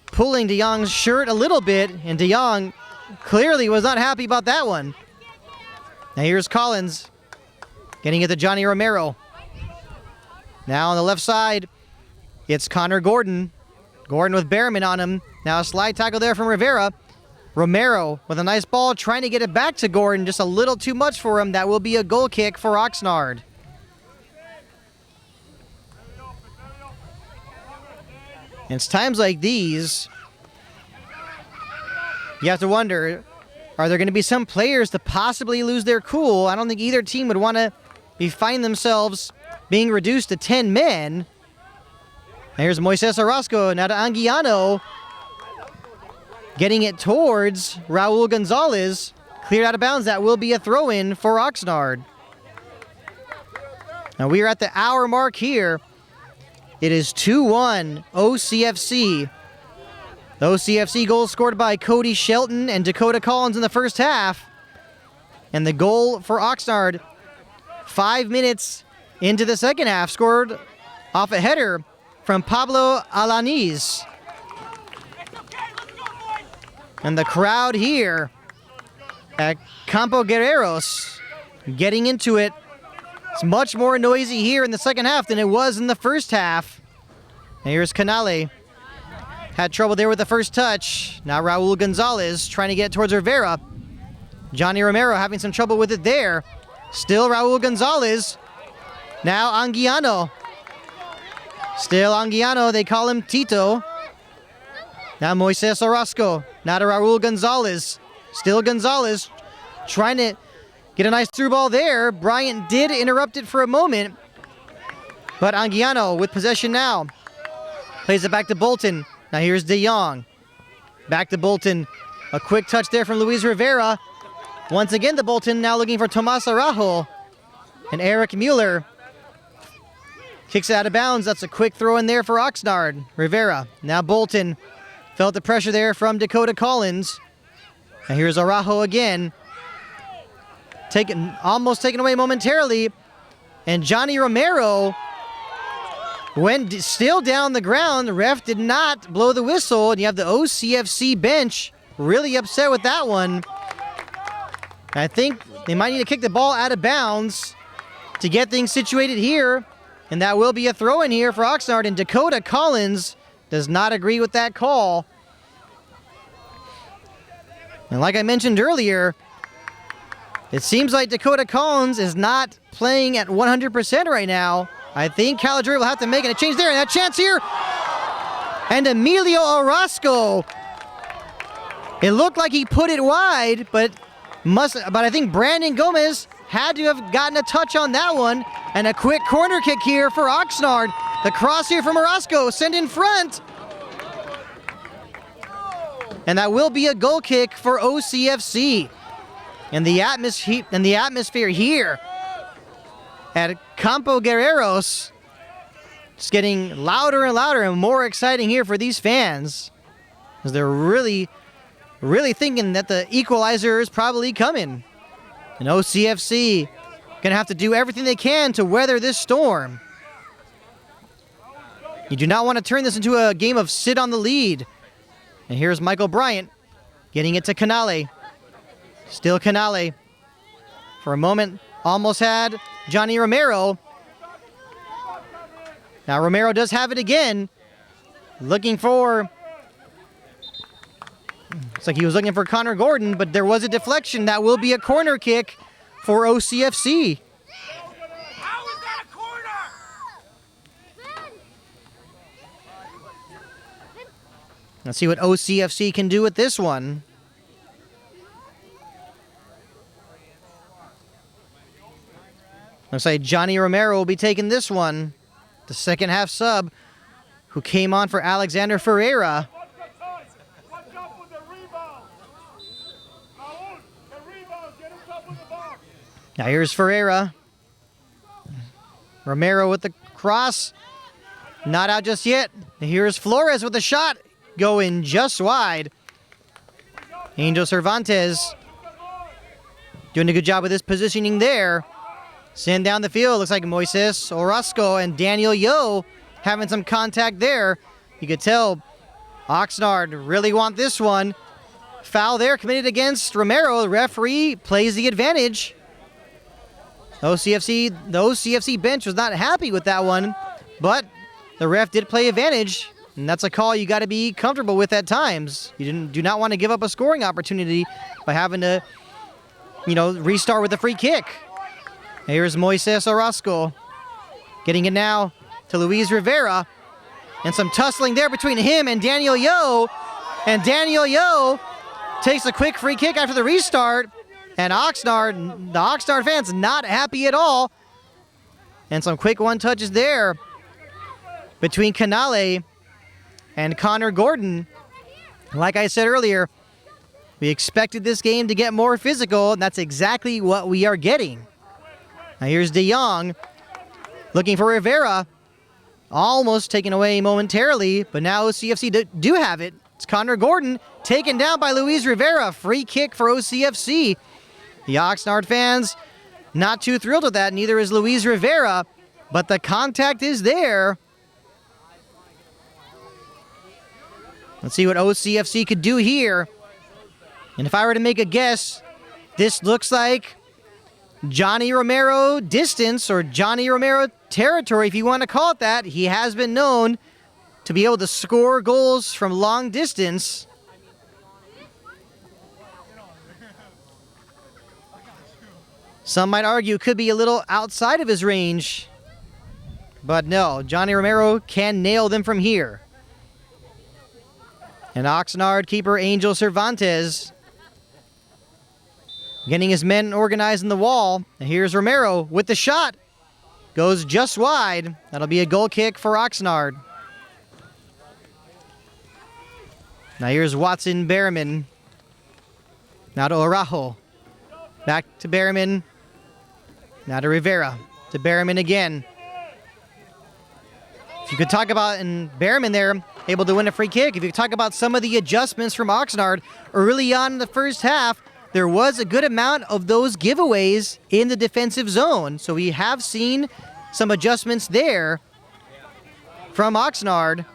pulling De Jong's shirt a little bit, and De Jong clearly was not happy about that one. Now here's Collins getting it to Johnny Romero. Now on the left side, It's Connor Gordon. Gordon with Behrman on him. Now a slide tackle there from Rivera. Romero with a nice ball trying to get it back to Gordon. Just a little too much for him. That will be a goal kick for Oxnard. And it's times like these, you have to wonder, are there going to be some players to possibly lose their cool? I don't think either team would want to find themselves being reduced to 10 men. Here's Moises Orozco, now to Anguiano. Getting it towards Raul Gonzalez. Cleared out of bounds. That will be a throw-in for Oxnard. Now we are at the hour mark here. It is 2-1 OCFC. The OCFC goal scored by Cody Shelton and Dakota Collins in the first half. And the goal for Oxnard 5 minutes into the second half, scored off a header from Pablo Alaniz. And the crowd here at Campo Guerreros getting into it. It's much more noisy here in the second half than it was in the first half. And here's Canale. Had trouble there with the first touch. Now Raul Gonzalez trying to get towards Rivera. Johnny Romero having some trouble with it there. Still Raul Gonzalez. Now Anguiano. Still Anguiano. They call him Tito. Now Moises Orozco. Now to Raul Gonzalez. Still Gonzalez trying to get a nice through ball there. Bryant did interrupt it for a moment. But Anguiano with possession now. Plays it back to Bolton. Now here's De Jong. Back to Bolton. A quick touch there from Luis Rivera. Once again the Bolton now looking for Tomas Araujo. And Eric Mueller kicks it out of bounds. That's a quick throw in there for Oxnard. Rivera. Now Bolton. Felt the pressure there from Dakota Collins. And here's Araujo again. Almost taken away momentarily. And Johnny Romero went still down the ground. The ref did not blow the whistle. And you have the OCFC bench really upset with that one. I think they might need to kick the ball out of bounds to get things situated here. And that will be a throw in here for Oxnard. And Dakota Collins does not agree with that call. And like I mentioned earlier, it seems like Dakota Collins is not playing at 100% right now. I think Caligiuri will have to make a change there. And that chance here. And Emilio Orozco. It looked like he put it wide, but I think Brandon Gomez had to have gotten a touch on that one. And a quick corner kick here for Oxnard. The cross here from Orozco, sent in front. And that will be a goal kick for OCFC. And the atmosphere here at Campo Guerreros is getting louder and louder and more exciting here for these fans. Because they're really thinking that the equalizer is probably coming. And OCFC gonna have to do everything they can to weather this storm. You do not want to turn this into a game of sit on the lead. And here's Michael Bryant getting it to Canale. Still Canale. For a moment, almost had Johnny Romero. Now Romero does have it again. Looking for... Looks like he was looking for Connor Gordon, but there was a deflection. That will be a corner kick for OCFC. How is that a corner? Let's see what OCFC can do with this one. Looks like Johnny Romero will be taking this one. The second half sub who came on for Alexander Ferreira. Now here's Ferreira. Romero with the cross. Not out just yet. Here's Flores with the shot. Going just wide. Angel Cervantes doing a good job with his positioning there. Send down the field. Looks like Moises Orozco and Daniel Yo having some contact there. You could tell Oxnard really want this one. Foul there committed against Romero. The referee plays the advantage. The OCFC bench was not happy with that one, but the ref did play advantage, and that's a call you got to be comfortable with at times. You do not want to give up a scoring opportunity by having to, restart with a free kick. Here's Moises Orozco getting it now to Luis Rivera, and some tussling there between him and Daniel Yo, and Daniel Yo takes a quick free kick after the restart, and the Oxnard fans not happy at all, and some quick one touches there between Canale and Connor Gordon. Like I said earlier, we expected this game to get more physical, and that's exactly what we are getting. Now here's De Jong looking for Rivera, almost taken away momentarily, but now OCFC do have it. It's Connor Gordon taken down by Luis Rivera. Free kick for OCFC. The Oxnard fans not too thrilled with that, neither is Luis Rivera, but the contact is there. Let's see what OCFC could do here. And if I were to make a guess, this looks like Johnny Romero distance, or Johnny Romero territory, if you want to call it that. He has been known to be able to score goals from long distance. Some might argue it could be a little outside of his range. But no, Johnny Romero can nail them from here. And Oxnard keeper Angel Cervantes getting his men organized in the wall. And here's Romero with the shot. Goes just wide. That'll be a goal kick for Oxnard. Now here's Watson Berriman. Now to Araujo. Back to Berriman. Now to Rivera. To Berriman again. If you could talk about, and Berriman there, able to win a free kick. If you could talk about some of the adjustments from Oxnard early on in the first half, there was a good amount of those giveaways in the defensive zone. So we have seen some adjustments there from Oxnard.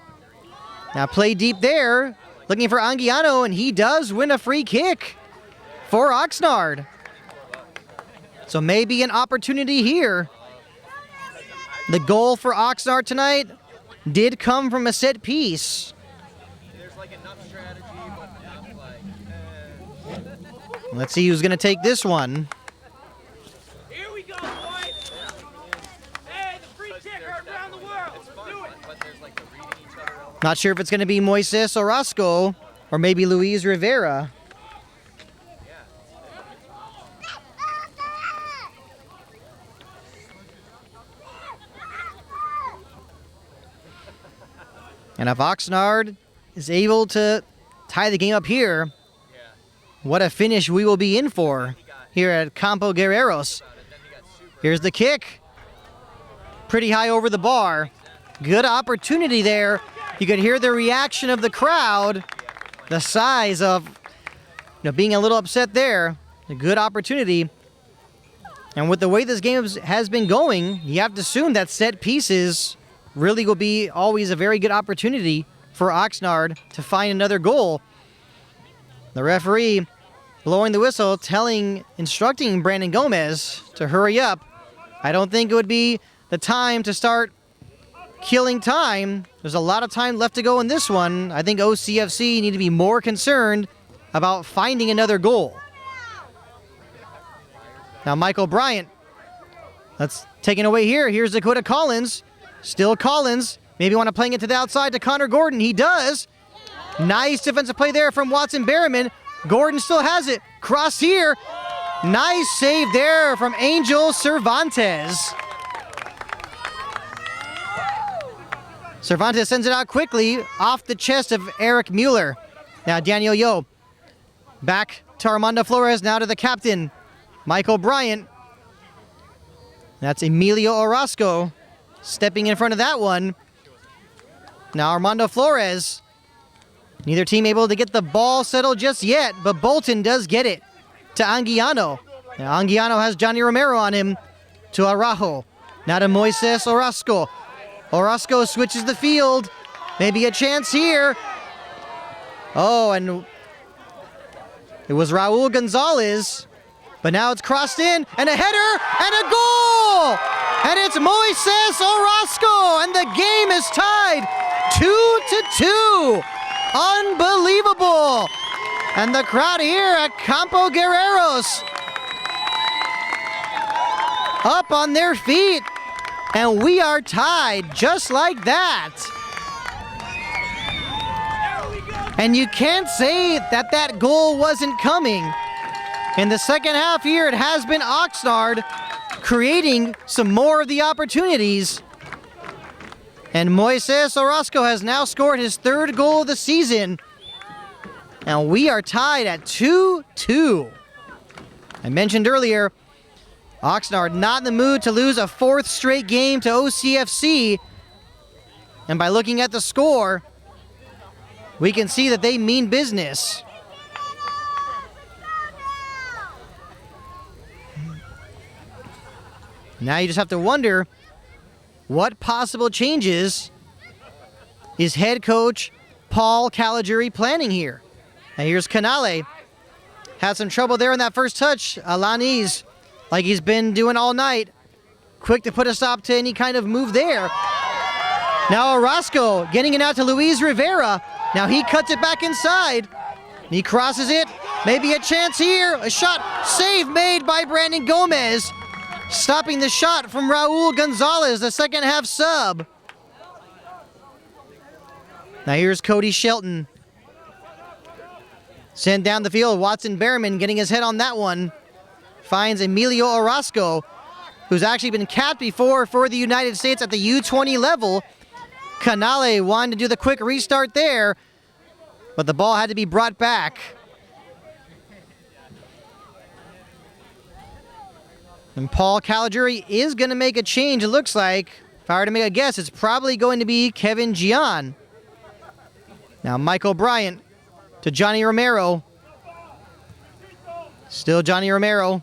Now play deep there, looking for Anguiano, and he does win a free kick for Oxnard. So maybe an opportunity here. The goal for Oxnard tonight did come from a set piece. Let's see who's going to take this one. Here we go, boys. Hey, the free kicker around the world. Let's do it. Not sure if it's going to be Moises Orozco or maybe Luis Rivera. And if Oxnard is able to tie the game up here, what a finish we will be in for here at Campo Guerreros. Here's the kick. Pretty high over the bar. Good opportunity there. You could hear the reaction of the crowd. The size of being a little upset there. A good opportunity. And with the way this game has been going, you have to assume that set pieces really will be always a very good opportunity for Oxnard to find another goal. The referee blowing the whistle, instructing Brandon Gomez to hurry up. I don't think it would be the time to start killing time. There's a lot of time left to go in this one. I think OCFC need to be more concerned about finding another goal. Now Michael Bryant, that's taken away here. Here's Dakota Collins. Still Collins. Maybe want to playing it to the outside to Connor Gordon. He does. Nice defensive play there from Watson Berriman. Gordon still has it. Cross here. Nice save there from Angel Cervantes. Cervantes sends it out quickly off the chest of Eric Mueller. Now Daniel Yo. Back to Armando Flores. Now to the captain, Michael Bryant. That's Emilio Orozco stepping in front of that one. Now Armando Flores. Neither team able to get the ball settled just yet, but Bolton does get it to Anguiano. Now Anguiano has Johnny Romero on him to Araujo. Now to Moises Orozco. Orozco switches the field. Maybe a chance here. Oh, and it was Raul Gonzalez. But now it's crossed in, and a header, and a goal! And it's Moises Orozco, and the game is tied 2-2. Unbelievable. And the crowd here at Campo Guerreros up on their feet. And we are tied just like that. And you can't say that that goal wasn't coming. In the second half here, it has been Oxnard creating some more of the opportunities. And Moises Orozco has now scored his third goal of the season. And we are tied at 2-2. I mentioned earlier, Oxnard not in the mood to lose a fourth straight game to OCFC. And by looking at the score, we can see that they mean business. Now you just have to wonder, what possible changes is head coach Paul Caligiuri planning here? Now here's Canale. Had some trouble there in that first touch. Alanis, like he's been doing all night, quick to put a stop to any kind of move there. Now Orozco getting it out to Luis Rivera. Now he cuts it back inside. He crosses it. Maybe a chance here. A shot. Save made by Brandon Gomez. Stopping the shot from Raul Gonzalez, the second half sub. Now here's Cody Shelton. Sent down the field. Watson Behrman getting his head on that one. Finds Emilio Orozco, who's actually been capped before for the United States at the U20 level. Canale wanted to do the quick restart there, but the ball had to be brought back. And Paul Caligiuri is going to make a change, it looks like. If I were to make a guess, it's probably going to be Kevin Gian. Now Michael Bryant to Johnny Romero. Still Johnny Romero.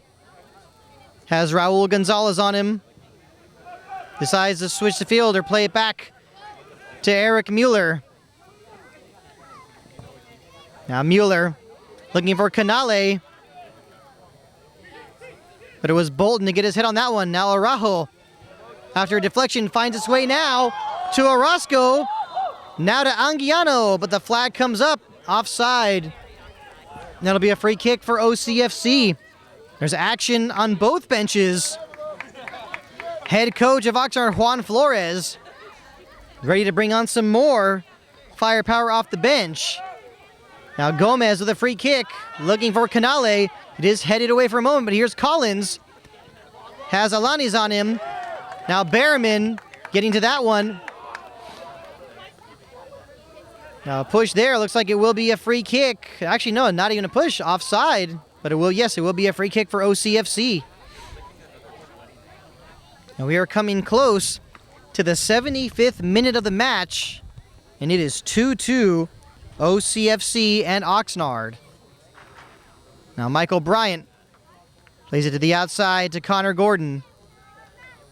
Has Raul Gonzalez on him. Decides to switch the field or play it back to Eric Mueller. Now Mueller looking for Canale. But it was Bolton to get his head on that one. Now Araujo, after a deflection, finds its way now to Orozco. Now to Anguiano, but the flag comes up. Offside. That'll be a free kick for OCFC. There's action on both benches. Head coach of Oxnard, Juan Flores, ready to bring on some more firepower off the bench. Now Gomez with a free kick, looking for Canale. It is headed away for a moment, but here's Collins. Has Alanis on him. Now Behrman getting to that one. Now a push there. Looks like it will be a free kick. Actually, no, not even a push. Offside. But it will, yes, it will be a free kick for OCFC. And we are coming close to the 75th minute of the match. And it is 2-2 OCFC and Oxnard. Now Michael Bryant plays it to the outside to Connor Gordon.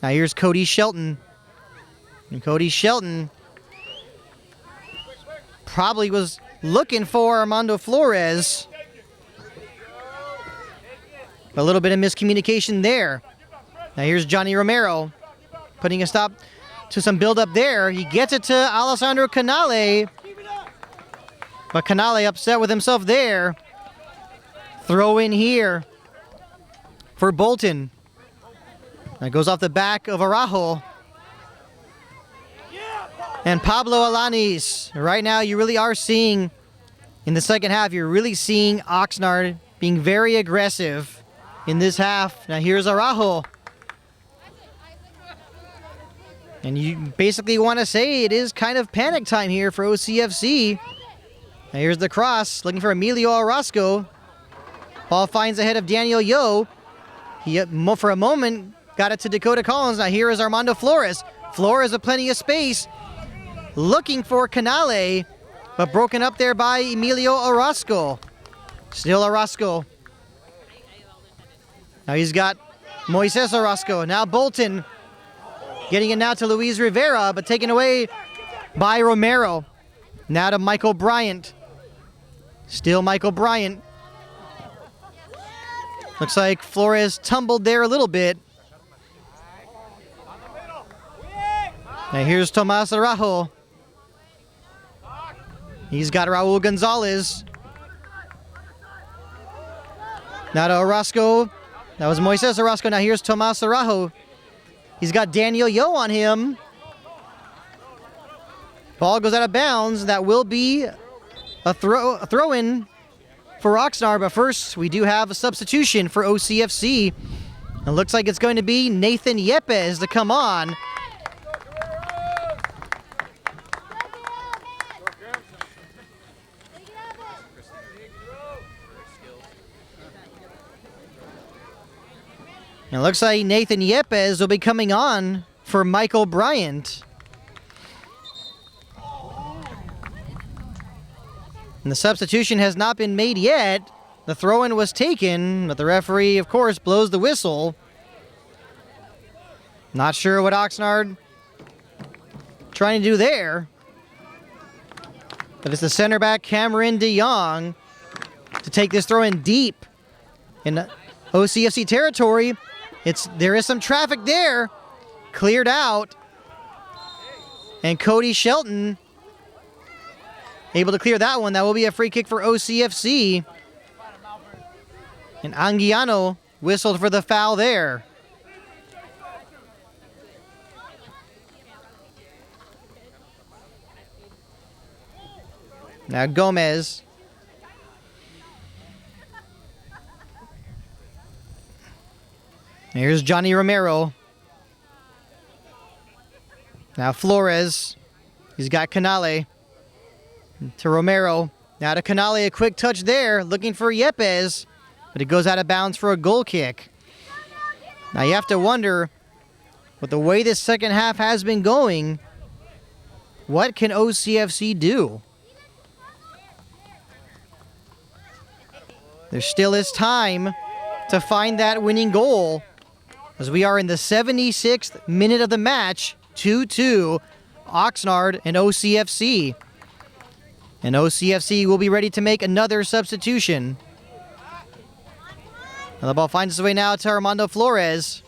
Now here's Cody Shelton. And Cody Shelton probably was looking for Armando Flores. A little bit of miscommunication there. Now here's Johnny Romero putting a stop to some build-up there. He gets it to Alessandro Canale. But Canale upset with himself there. Throw in here for Bolton. That goes off the back of Araujo. And Pablo Alanis. Right now, you really are seeing, in the second half, you're really seeing Oxnard being very aggressive in this half. Now here's Araujo. And you basically want to say it is kind of panic time here for OCFC. Now here's the cross, looking for Emilio Orozco. Ball finds the head of Daniel Yo. He, for a moment, got it to Dakota Collins. Now here is Armando Flores. Flores with plenty of space. Looking for Canale, but broken up there by Emilio Orozco. Still Orozco. Now he's got Moises Orozco. Now Bolton getting it now to Luis Rivera, but taken away by Romero. Now to Michael Bryant. Still Michael Bryant. Looks like Flores tumbled there a little bit. Now here's Tomas Araujo. He's got Raul Gonzalez. Now to Orozco. That was Moises Orozco. Now here's Tomas Araujo. He's got Daniel Yo on him. Ball goes out of bounds. That will be a throw-in for OXNARD. But first, we do have a substitution for OCFC. It looks like it's going to be Nathan Yepes to come on. It looks like Nathan Yepes will be coming on for Michael Bryant. And the substitution has not been made yet. The throw-in was taken, but the referee, of course, blows the whistle. Not sure what OXNARD trying to do there. But it's the center back, Cameron DeYoung, to take this throw-in deep in OCFC territory. There is some traffic there. Cleared out. And Cody Shelton able to clear that one. That will be a free kick for OCFC. And Anguiano whistled for the foul there. Now Gomez. Here's Johnny Romero. Now Flores. He's got Canale. To Romero. Now to Canale, a quick touch there, looking for Yepes. But it goes out of bounds for a goal kick. Now you have to wonder, with the way this second half has been going, what can OCFC do? There still is time to find that winning goal, as we are in the 76th minute of the match, 2-2, OXNARD and OCFC. And OCFC will be ready to make another substitution. And the ball finds its way now to Armando Flores.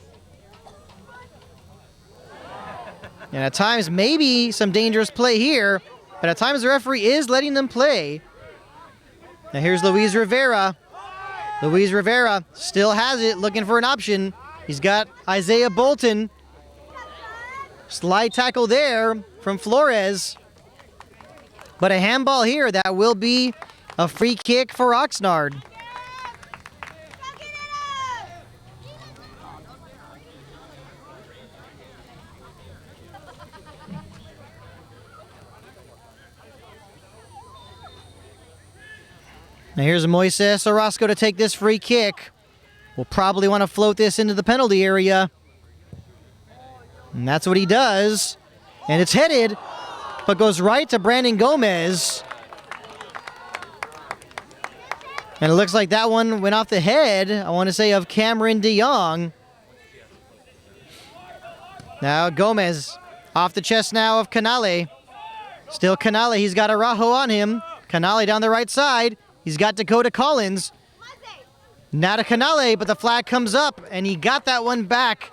And at times, maybe some dangerous play here, but at times the referee is letting them play. Now here's Luis Rivera. Luis Rivera still has it, looking for an option. He's got Isaiah Bolton. Slide tackle there from Flores. But a handball here. That will be a free kick for OXNARD. Now here's Moises Orozco to take this free kick. Will probably want to float this into the penalty area. And that's what he does. And it's headed, but goes right to Brandon Gomez. And it looks like that one went off the head, I want to say, of Cameron DeYoung. Now Gomez off the chest now of Canale. Still Canale, he's got Araujo on him. Canale down the right side. He's got Dakota Collins. Now to Canale, but the flag comes up, and he got that one back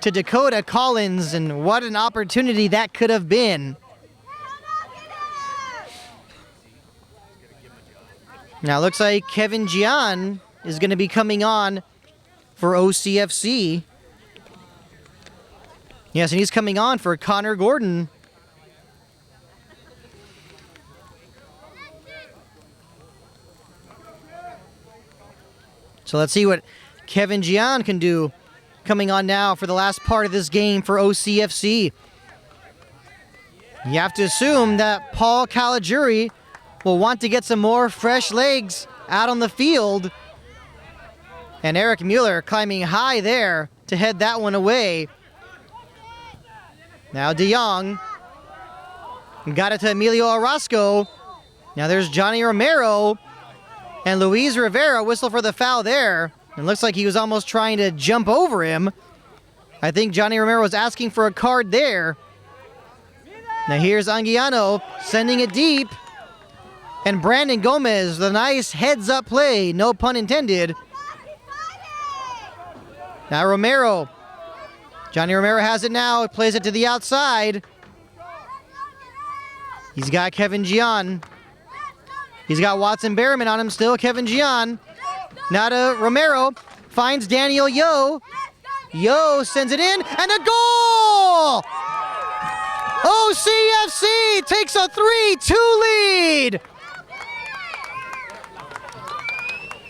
to Dakota Collins, and what an opportunity that could have been. Now it looks like Kevin Gian is going to be coming on for OCFC. Yes, and he's coming on for Connor Gordon. So let's see what Kevin Gian can do coming on now for the last part of this game for OCFC. You have to assume that Paul Caligiuri will want to get some more fresh legs out on the field. And Eric Mueller climbing high there to head that one away. Now DeYoung got it to Emilio Orozco. Now there's Johnny Romero. And Luis Rivera whistled for the foul there. It looks like he was almost trying to jump over him. I think Johnny Romero was asking for a card there. Now here's Anguiano sending it deep. And Brandon Gomez, the nice heads-up play, no pun intended. Now Romero. Johnny Romero has it now, plays it to the outside. He's got Kevin Gian. He's got Watson Berriman on him still. Kevin Gian. Now to Romero. Finds Daniel Yo. Yo sends it in, and a goal! OCFC takes a 3-2 lead.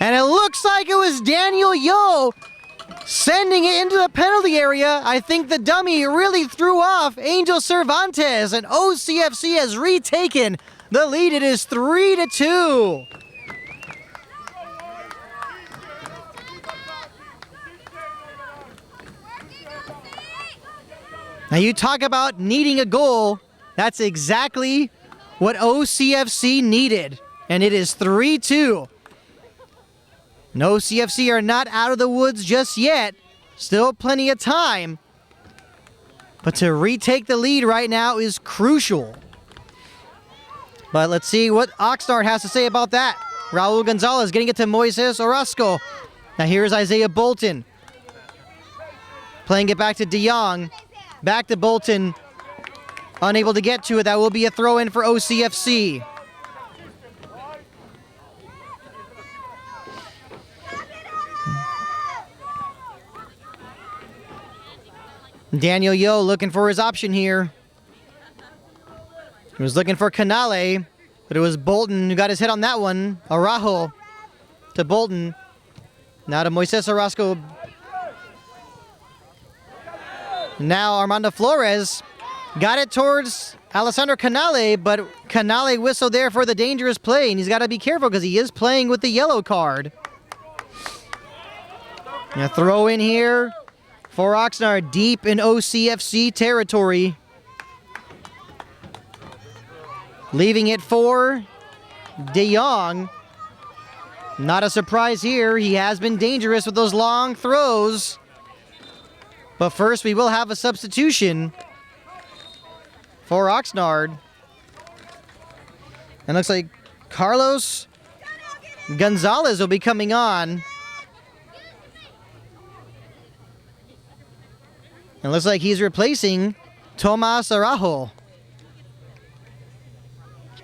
And it looks like it was Daniel Yo sending it into the penalty area. I think the dummy really threw off Angel Cervantes, and OCFC has retaken the lead. It is 3-2. Now you talk about needing a goal. That's exactly what OCFC needed. And it is 3-2. And OCFC are not out of the woods just yet. Still plenty of time. But to retake the lead right now is crucial. But let's see what Oxnard has to say about that. Raul Gonzalez getting it to Moises Orozco. Now here's Isaiah Bolton. Playing it back to DeYoung. Back to Bolton. Unable to get to it. That will be a throw-in for OCFC. Daniel Yo looking for his option here. He was looking for Canale, but it was Bolton who got his hit on that one. Araujo to Bolton. Now to Moises Orozco. Now Armando Flores got it towards Alessandro Canale, but Canale whistled there for the dangerous play, and he's got to be careful because he is playing with the yellow card. Now throw in here for Oxnard, deep in OCFC territory. Leaving it for DeYoung. Not a surprise here. He has been dangerous with those long throws. But first, we will have a substitution for Oxnard. And looks like Carlos Gonzalez will be coming on. And looks like he's replacing Tomas Araujo.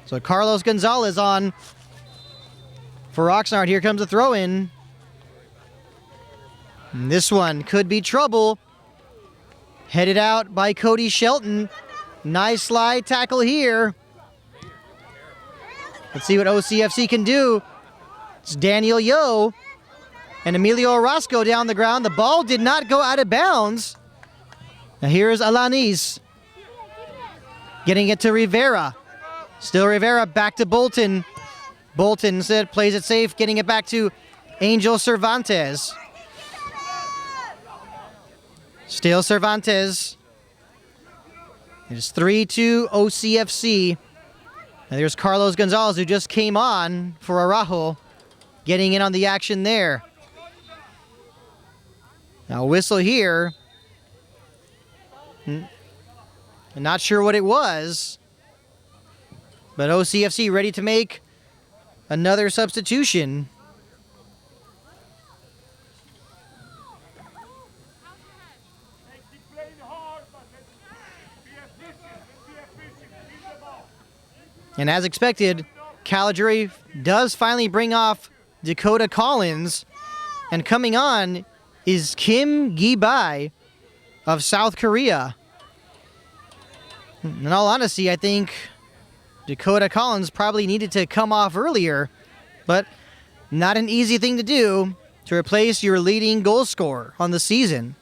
So Carlos Gonzalez on for Oxnard. Here comes a throw-in. And this one could be trouble. Headed out by Cody Shelton. Nice slide tackle here. Let's see what OCFC can do. It's Daniel Yo and Emilio Orozco down the ground. The ball did not go out of bounds. Now here's Alanis. Getting it to Rivera. Still Rivera back to Bolton. Bolton instead plays it safe, getting it back to Angel Cervantes. Still Cervantes. It is 3-2 OCFC. And there's Carlos Gonzalez, who just came on for Araujo, getting in on the action there. Now whistle here. I'm not sure what it was, but OCFC ready to make another substitution. And as expected, Calgary does finally bring off Dakota Collins. And coming on is Kim Gi-bai of South Korea. In all honesty, I think Dakota Collins probably needed to come off earlier, but not an easy thing to do to replace your leading goal scorer on the season.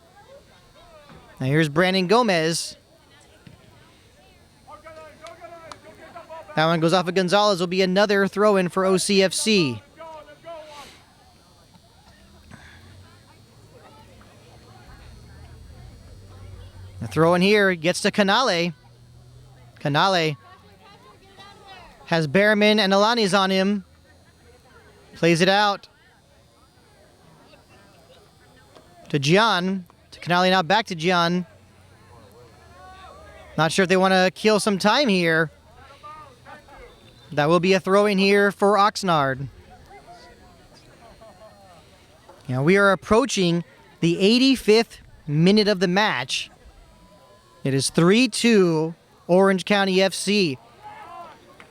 Now here's Brandon Gomez. That one goes off of Gonzalez. Will be another throw-in for OCFC. The throw-in here gets to Canale. Canale has Berriman and Alanis on him. Plays it out to Gian. To Canale, now back to Gian. Not sure if they want to kill some time here. That will be a throw-in here for Oxnard. Now we are approaching the 85th minute of the match. It is 3-2 Orange County FC.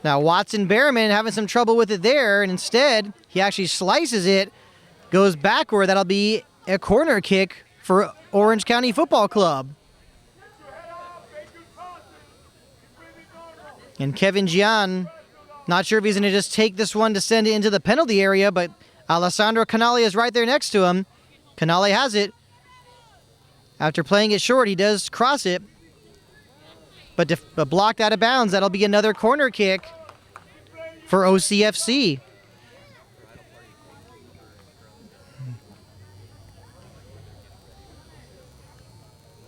Now Watson Behrman having some trouble with it there, and instead he actually slices it, goes backward. That'll be a corner kick for Orange County Football Club. And Kevin Gian, not sure if he's going to just take this one to send it into the penalty area, but Alessandro Canale is right there next to him. Canale has it. After playing it short, he does cross it. But blocked out of bounds. That'll be another corner kick for OCFC.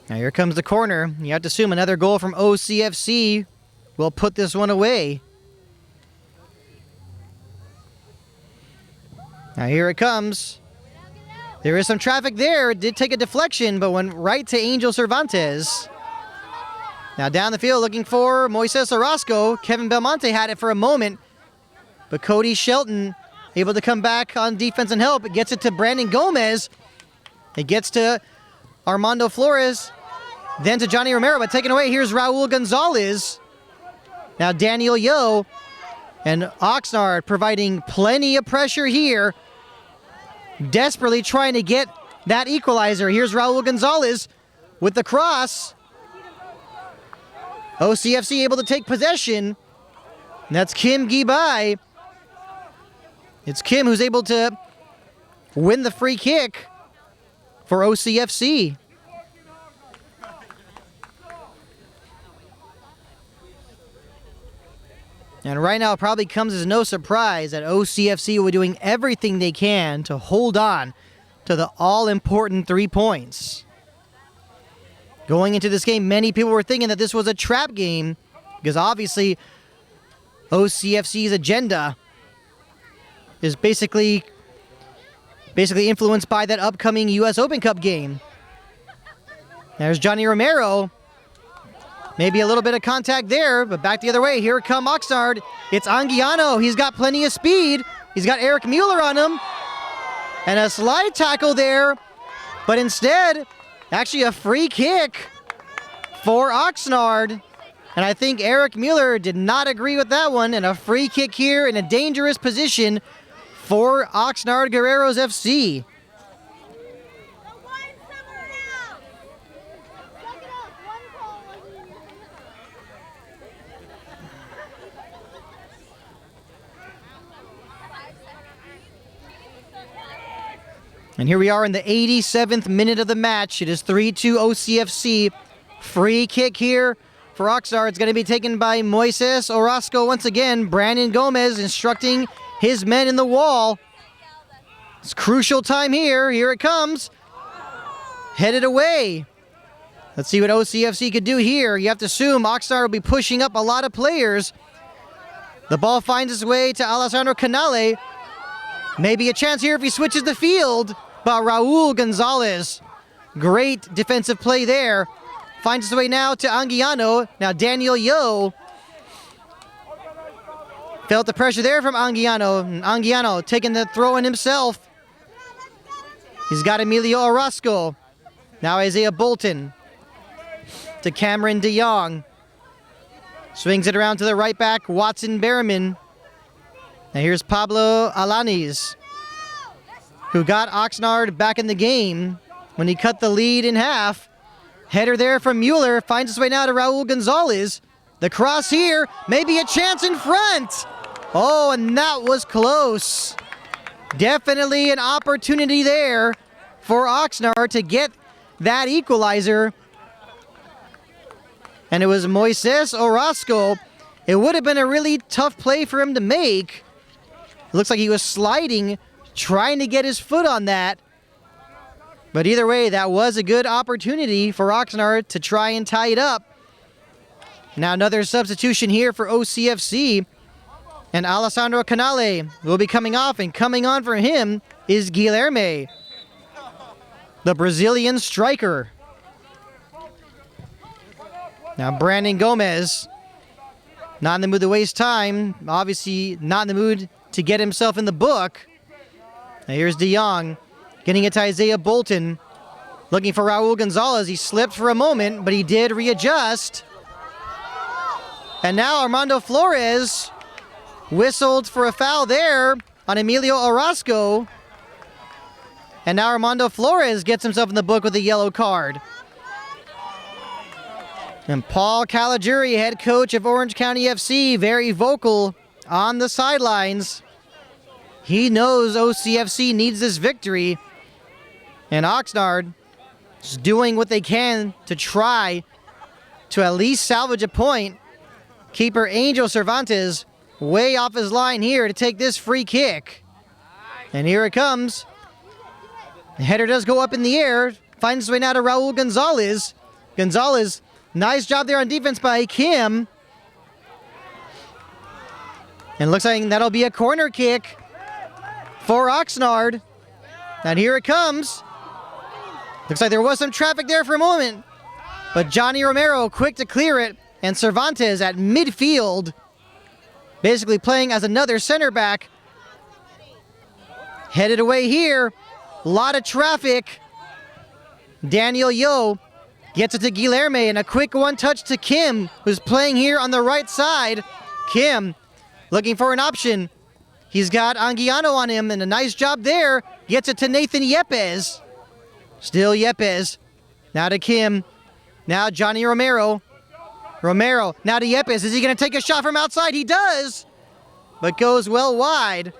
Now here comes the corner. You have to assume another goal from OCFC will put this one away. Now here it comes. There is some traffic there. It did take a deflection, but went right to Angel Cervantes. Now down the field looking for Moises Orozco. Kevin Belmonte had it for a moment, but Cody Shelton able to come back on defense and help. It gets it to Brandon Gomez. It gets to Armando Flores. Then to Johnny Romero, but taken away. Here's Raul Gonzalez. Now Daniel Yo and Oxnard providing plenty of pressure here. Desperately trying to get that equalizer. Here's Raul Gonzalez with the cross. OCFC able to take possession. That's Kim Gibai. It's Kim who's able to win the free kick for OCFC. And right now it probably comes as no surprise that OCFC will be doing everything they can to hold on to the all-important 3 points. Going into this game, many people were thinking that this was a trap game because obviously OCFC's agenda is basically influenced by that upcoming U.S. Open Cup game. There's Johnny Romero. Maybe a little bit of contact there, but back the other way. Here come Oxnard. It's Anguiano. He's got plenty of speed. He's got Eric Mueller on him. And a slide tackle there, but instead, actually a free kick for Oxnard. And I think Eric Mueller did not agree with that one. And a free kick here in a dangerous position for Oxnard Guerreros FC. And here we are in the 87th minute of the match. It is 3-2 OCFC. Free kick here for Oxnard. It's going to be taken by Moises Orozco once again. Brandon Gomez instructing his men in the wall. It's crucial time here. Here it comes. Headed away. Let's see what OCFC could do here. You have to assume Oxnard will be pushing up a lot of players. The ball finds its way to Alessandro Canale. Maybe a chance here if he switches the field. But Raul Gonzalez, great defensive play there. Finds his way now to Anguiano. Now Daniel Yo. Felt the pressure there from Anguiano. Anguiano taking the throw in himself. He's got Emilio Orozco. Now Isaiah Bolton to Cameron DeYoung. Swings it around to the right back, Watson Behrman. Now here's Pablo Alanis, who got Oxnard back in the game when he cut the lead in half. Header there from Mueller, finds his way now to Raul Gonzalez. The cross here, maybe a chance in front. Oh, and that was close. Definitely an opportunity there for Oxnard to get that equalizer. And it was Moises Orozco. It would have been a really tough play for him to make. It looks like he was sliding, trying to get his foot on that. But either way, that was a good opportunity for Oxnard to try and tie it up. Now another substitution here for OCFC. And Alessandro Canale will be coming off, and coming on for him is Guilherme, the Brazilian striker. Now Brandon Gomez, not in the mood to waste time. Obviously not in the mood to get himself in the book. Now here's DeYoung, getting it to Isaiah Bolton. Looking for Raul Gonzalez. He slipped for a moment, but he did readjust. And now Armando Flores whistled for a foul there on Emilio Orozco. And now Armando Flores gets himself in the book with a yellow card. And Paul Caligiuri, head coach of Orange County FC, very vocal on the sidelines. He knows OCFC needs this victory. And Oxnard is doing what they can to try to at least salvage a point. Keeper Angel Cervantes way off his line here to take this free kick. And here it comes. The header does go up in the air. Finds its way now to Raul Gonzalez. Gonzalez, nice job there on defense by Kim. And looks like that'll be a corner kick for Oxnard. And here it comes. Looks like there was some traffic there for a moment. But Johnny Romero quick to clear it. And Cervantes at midfield, basically playing as another center back. Headed away here. A lot of traffic. Daniel Yo gets it to Guilherme and a quick one touch to Kim, who's playing here on the right side. Kim looking for an option. He's got Anguiano on him and a nice job there. Gets it to Nathan Yepes. Still Yepes. Now to Kim. Now Johnny Romero. Romero now to Yepes. Is he going to take a shot from outside? He does, but goes well wide.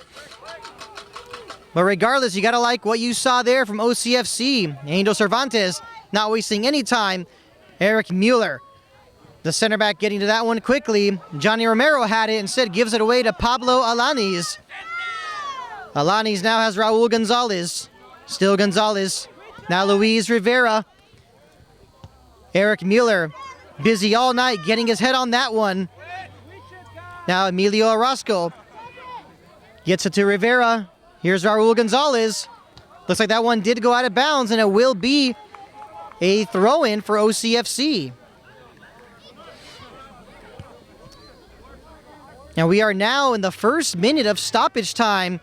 But regardless, you got to like what you saw there from OCFC. Angel Cervantes not wasting any time. Eric Mueller, the center back, getting to that one quickly. Johnny Romero had it, instead gives it away to Pablo Alanis. Alanis now has Raul Gonzalez. Still Gonzalez. Now Luis Rivera. Eric Mueller, busy all night getting his head on that one. Now Emilio Orozco gets it to Rivera. Here's Raul Gonzalez. Looks like that one did go out of bounds, and it will be a throw-in for OCFC. And we are now in the first minute of stoppage time.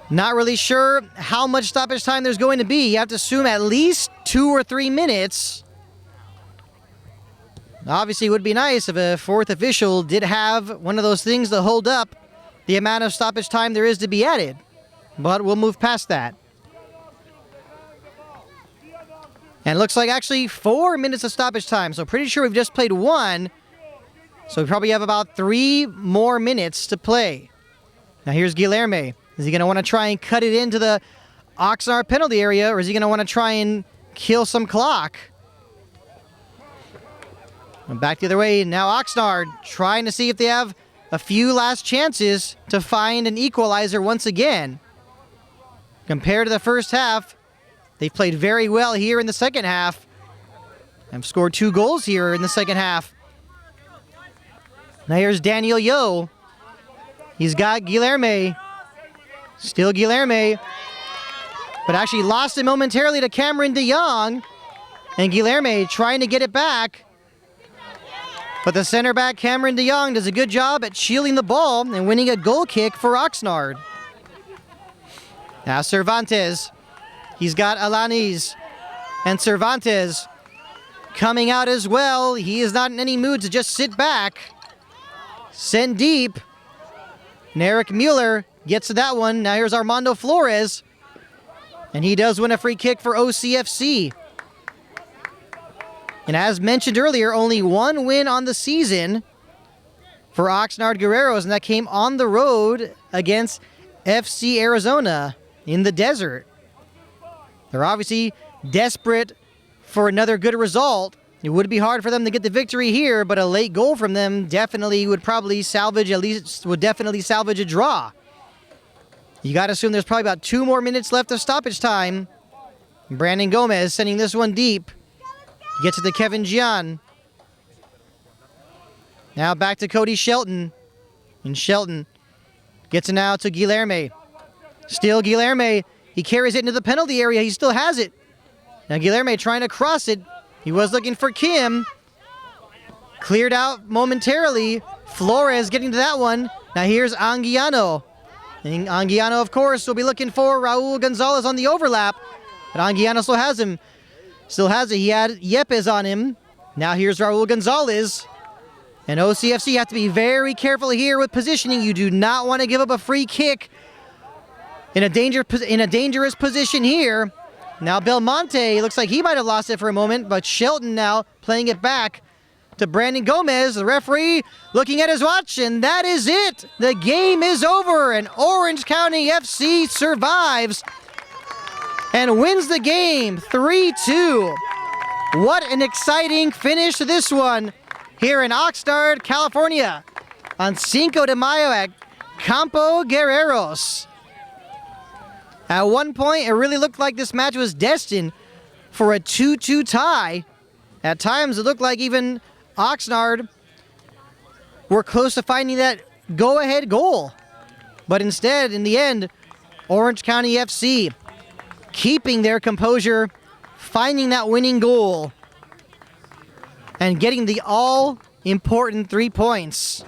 Not really sure how much stoppage time there's going to be. You have to assume at least 2 or 3 minutes. Obviously, it would be nice if a fourth official did have one of those things to hold up the amount of stoppage time there is to be added. But we'll move past that. And it looks like actually 4 minutes of stoppage time. So pretty sure we've just played 1. So we probably have about 3 more minutes to play. Now here's Guilherme. Is he going to want to try and cut it into the Oxnard penalty area, or is he going to want to try and kill some clock? And back the other way, now Oxnard trying to see if they have a few last chances to find an equalizer once again. Compared to the first half, they've played very well here in the second half. And scored 2 goals here in the second half. Now here's Daniel Yo. He's got Guilherme. Still Guilherme. But actually lost it momentarily to Cameron de Jong. And Guilherme trying to get it back. But the center back, Cameron de Jong, does a good job at shielding the ball and winning a goal kick for Oxnard. Now Cervantes. He's got Alanis. And Cervantes coming out as well. He is not in any mood to just sit back. Send deep. And Eric Mueller gets to that one. Now here's Armando Flores. And he does win a free kick for OCFC. And as mentioned earlier, only 1 win on the season for Oxnard Guerreros, and that came on the road against FC Arizona in the desert. They're obviously desperate for another good result. It would be hard for them to get the victory here, but a late goal from them definitely would probably salvage, definitely salvage a draw. You got to assume there's probably about 2 more minutes left of stoppage time. Brandon Gomez sending this one deep. Gets it to Kevin Gian. Now back to Cody Shelton. And Shelton gets it now to Guilherme. Still Guilherme. He carries it into the penalty area. He still has it. Now Guilherme trying to cross it. He was looking for Kim. Cleared out momentarily. Flores getting to that one. Now here's Anguiano. And Anguiano, of course, will be looking for Raul Gonzalez on the overlap. But Anguiano still has him. Still has it. He had Yepes on him. Now here's Raul Gonzalez. And OCFC have to be very careful here with positioning. You do not want to give up a free kick in a dangerous position here. Now Belmonte, looks like he might have lost it for a moment, but Shelton now playing it back to Brandon Gomez, the referee looking at his watch, and that is it. The game is over, and Orange County FC survives and wins the game 3-2. What an exciting finish to this one here in Oxnard, California on Cinco de Mayo at Campo Guerreros. At one point, it really looked like this match was destined for a 2-2 tie. At times, it looked like even Oxnard were close to finding that go-ahead goal. But instead, in the end, Orange County FC keeping their composure, finding that winning goal, and getting the all-important 3 points.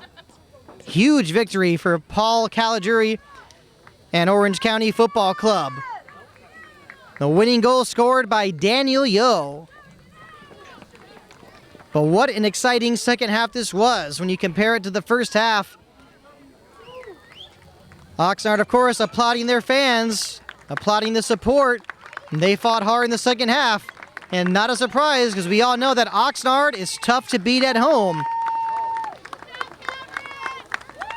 Huge victory for Paul Caligiuri and Orange County Football Club. The winning goal scored by Daniel Yo. But what an exciting second half this was when you compare it to the first half. Oxnard, of course, applauding their fans, applauding the support. They fought hard in the second half. And not a surprise, because we all know that Oxnard is tough to beat at home.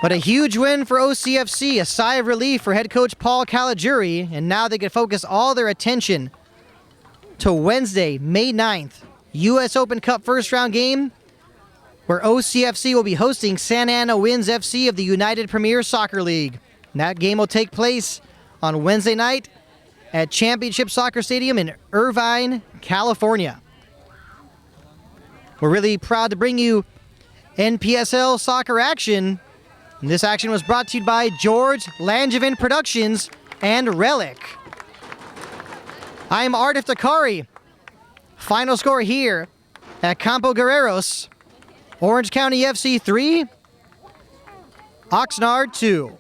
But a huge win for OCFC, a sigh of relief for head coach Paul Caligiuri, and now they can focus all their attention to Wednesday, May 9th, U.S. Open Cup first round game, where OCFC will be hosting Santa Ana Winds FC of the United Premier Soccer League. And that game will take place on Wednesday night at Championship Soccer Stadium in Irvine, California. We're really proud to bring you NPSL soccer action. And this action was brought to you by George Langevin Productions and Relic. I'm Ardif Dakari. Final score here at Campo Guerreros. Orange County FC 3, Oxnard 2.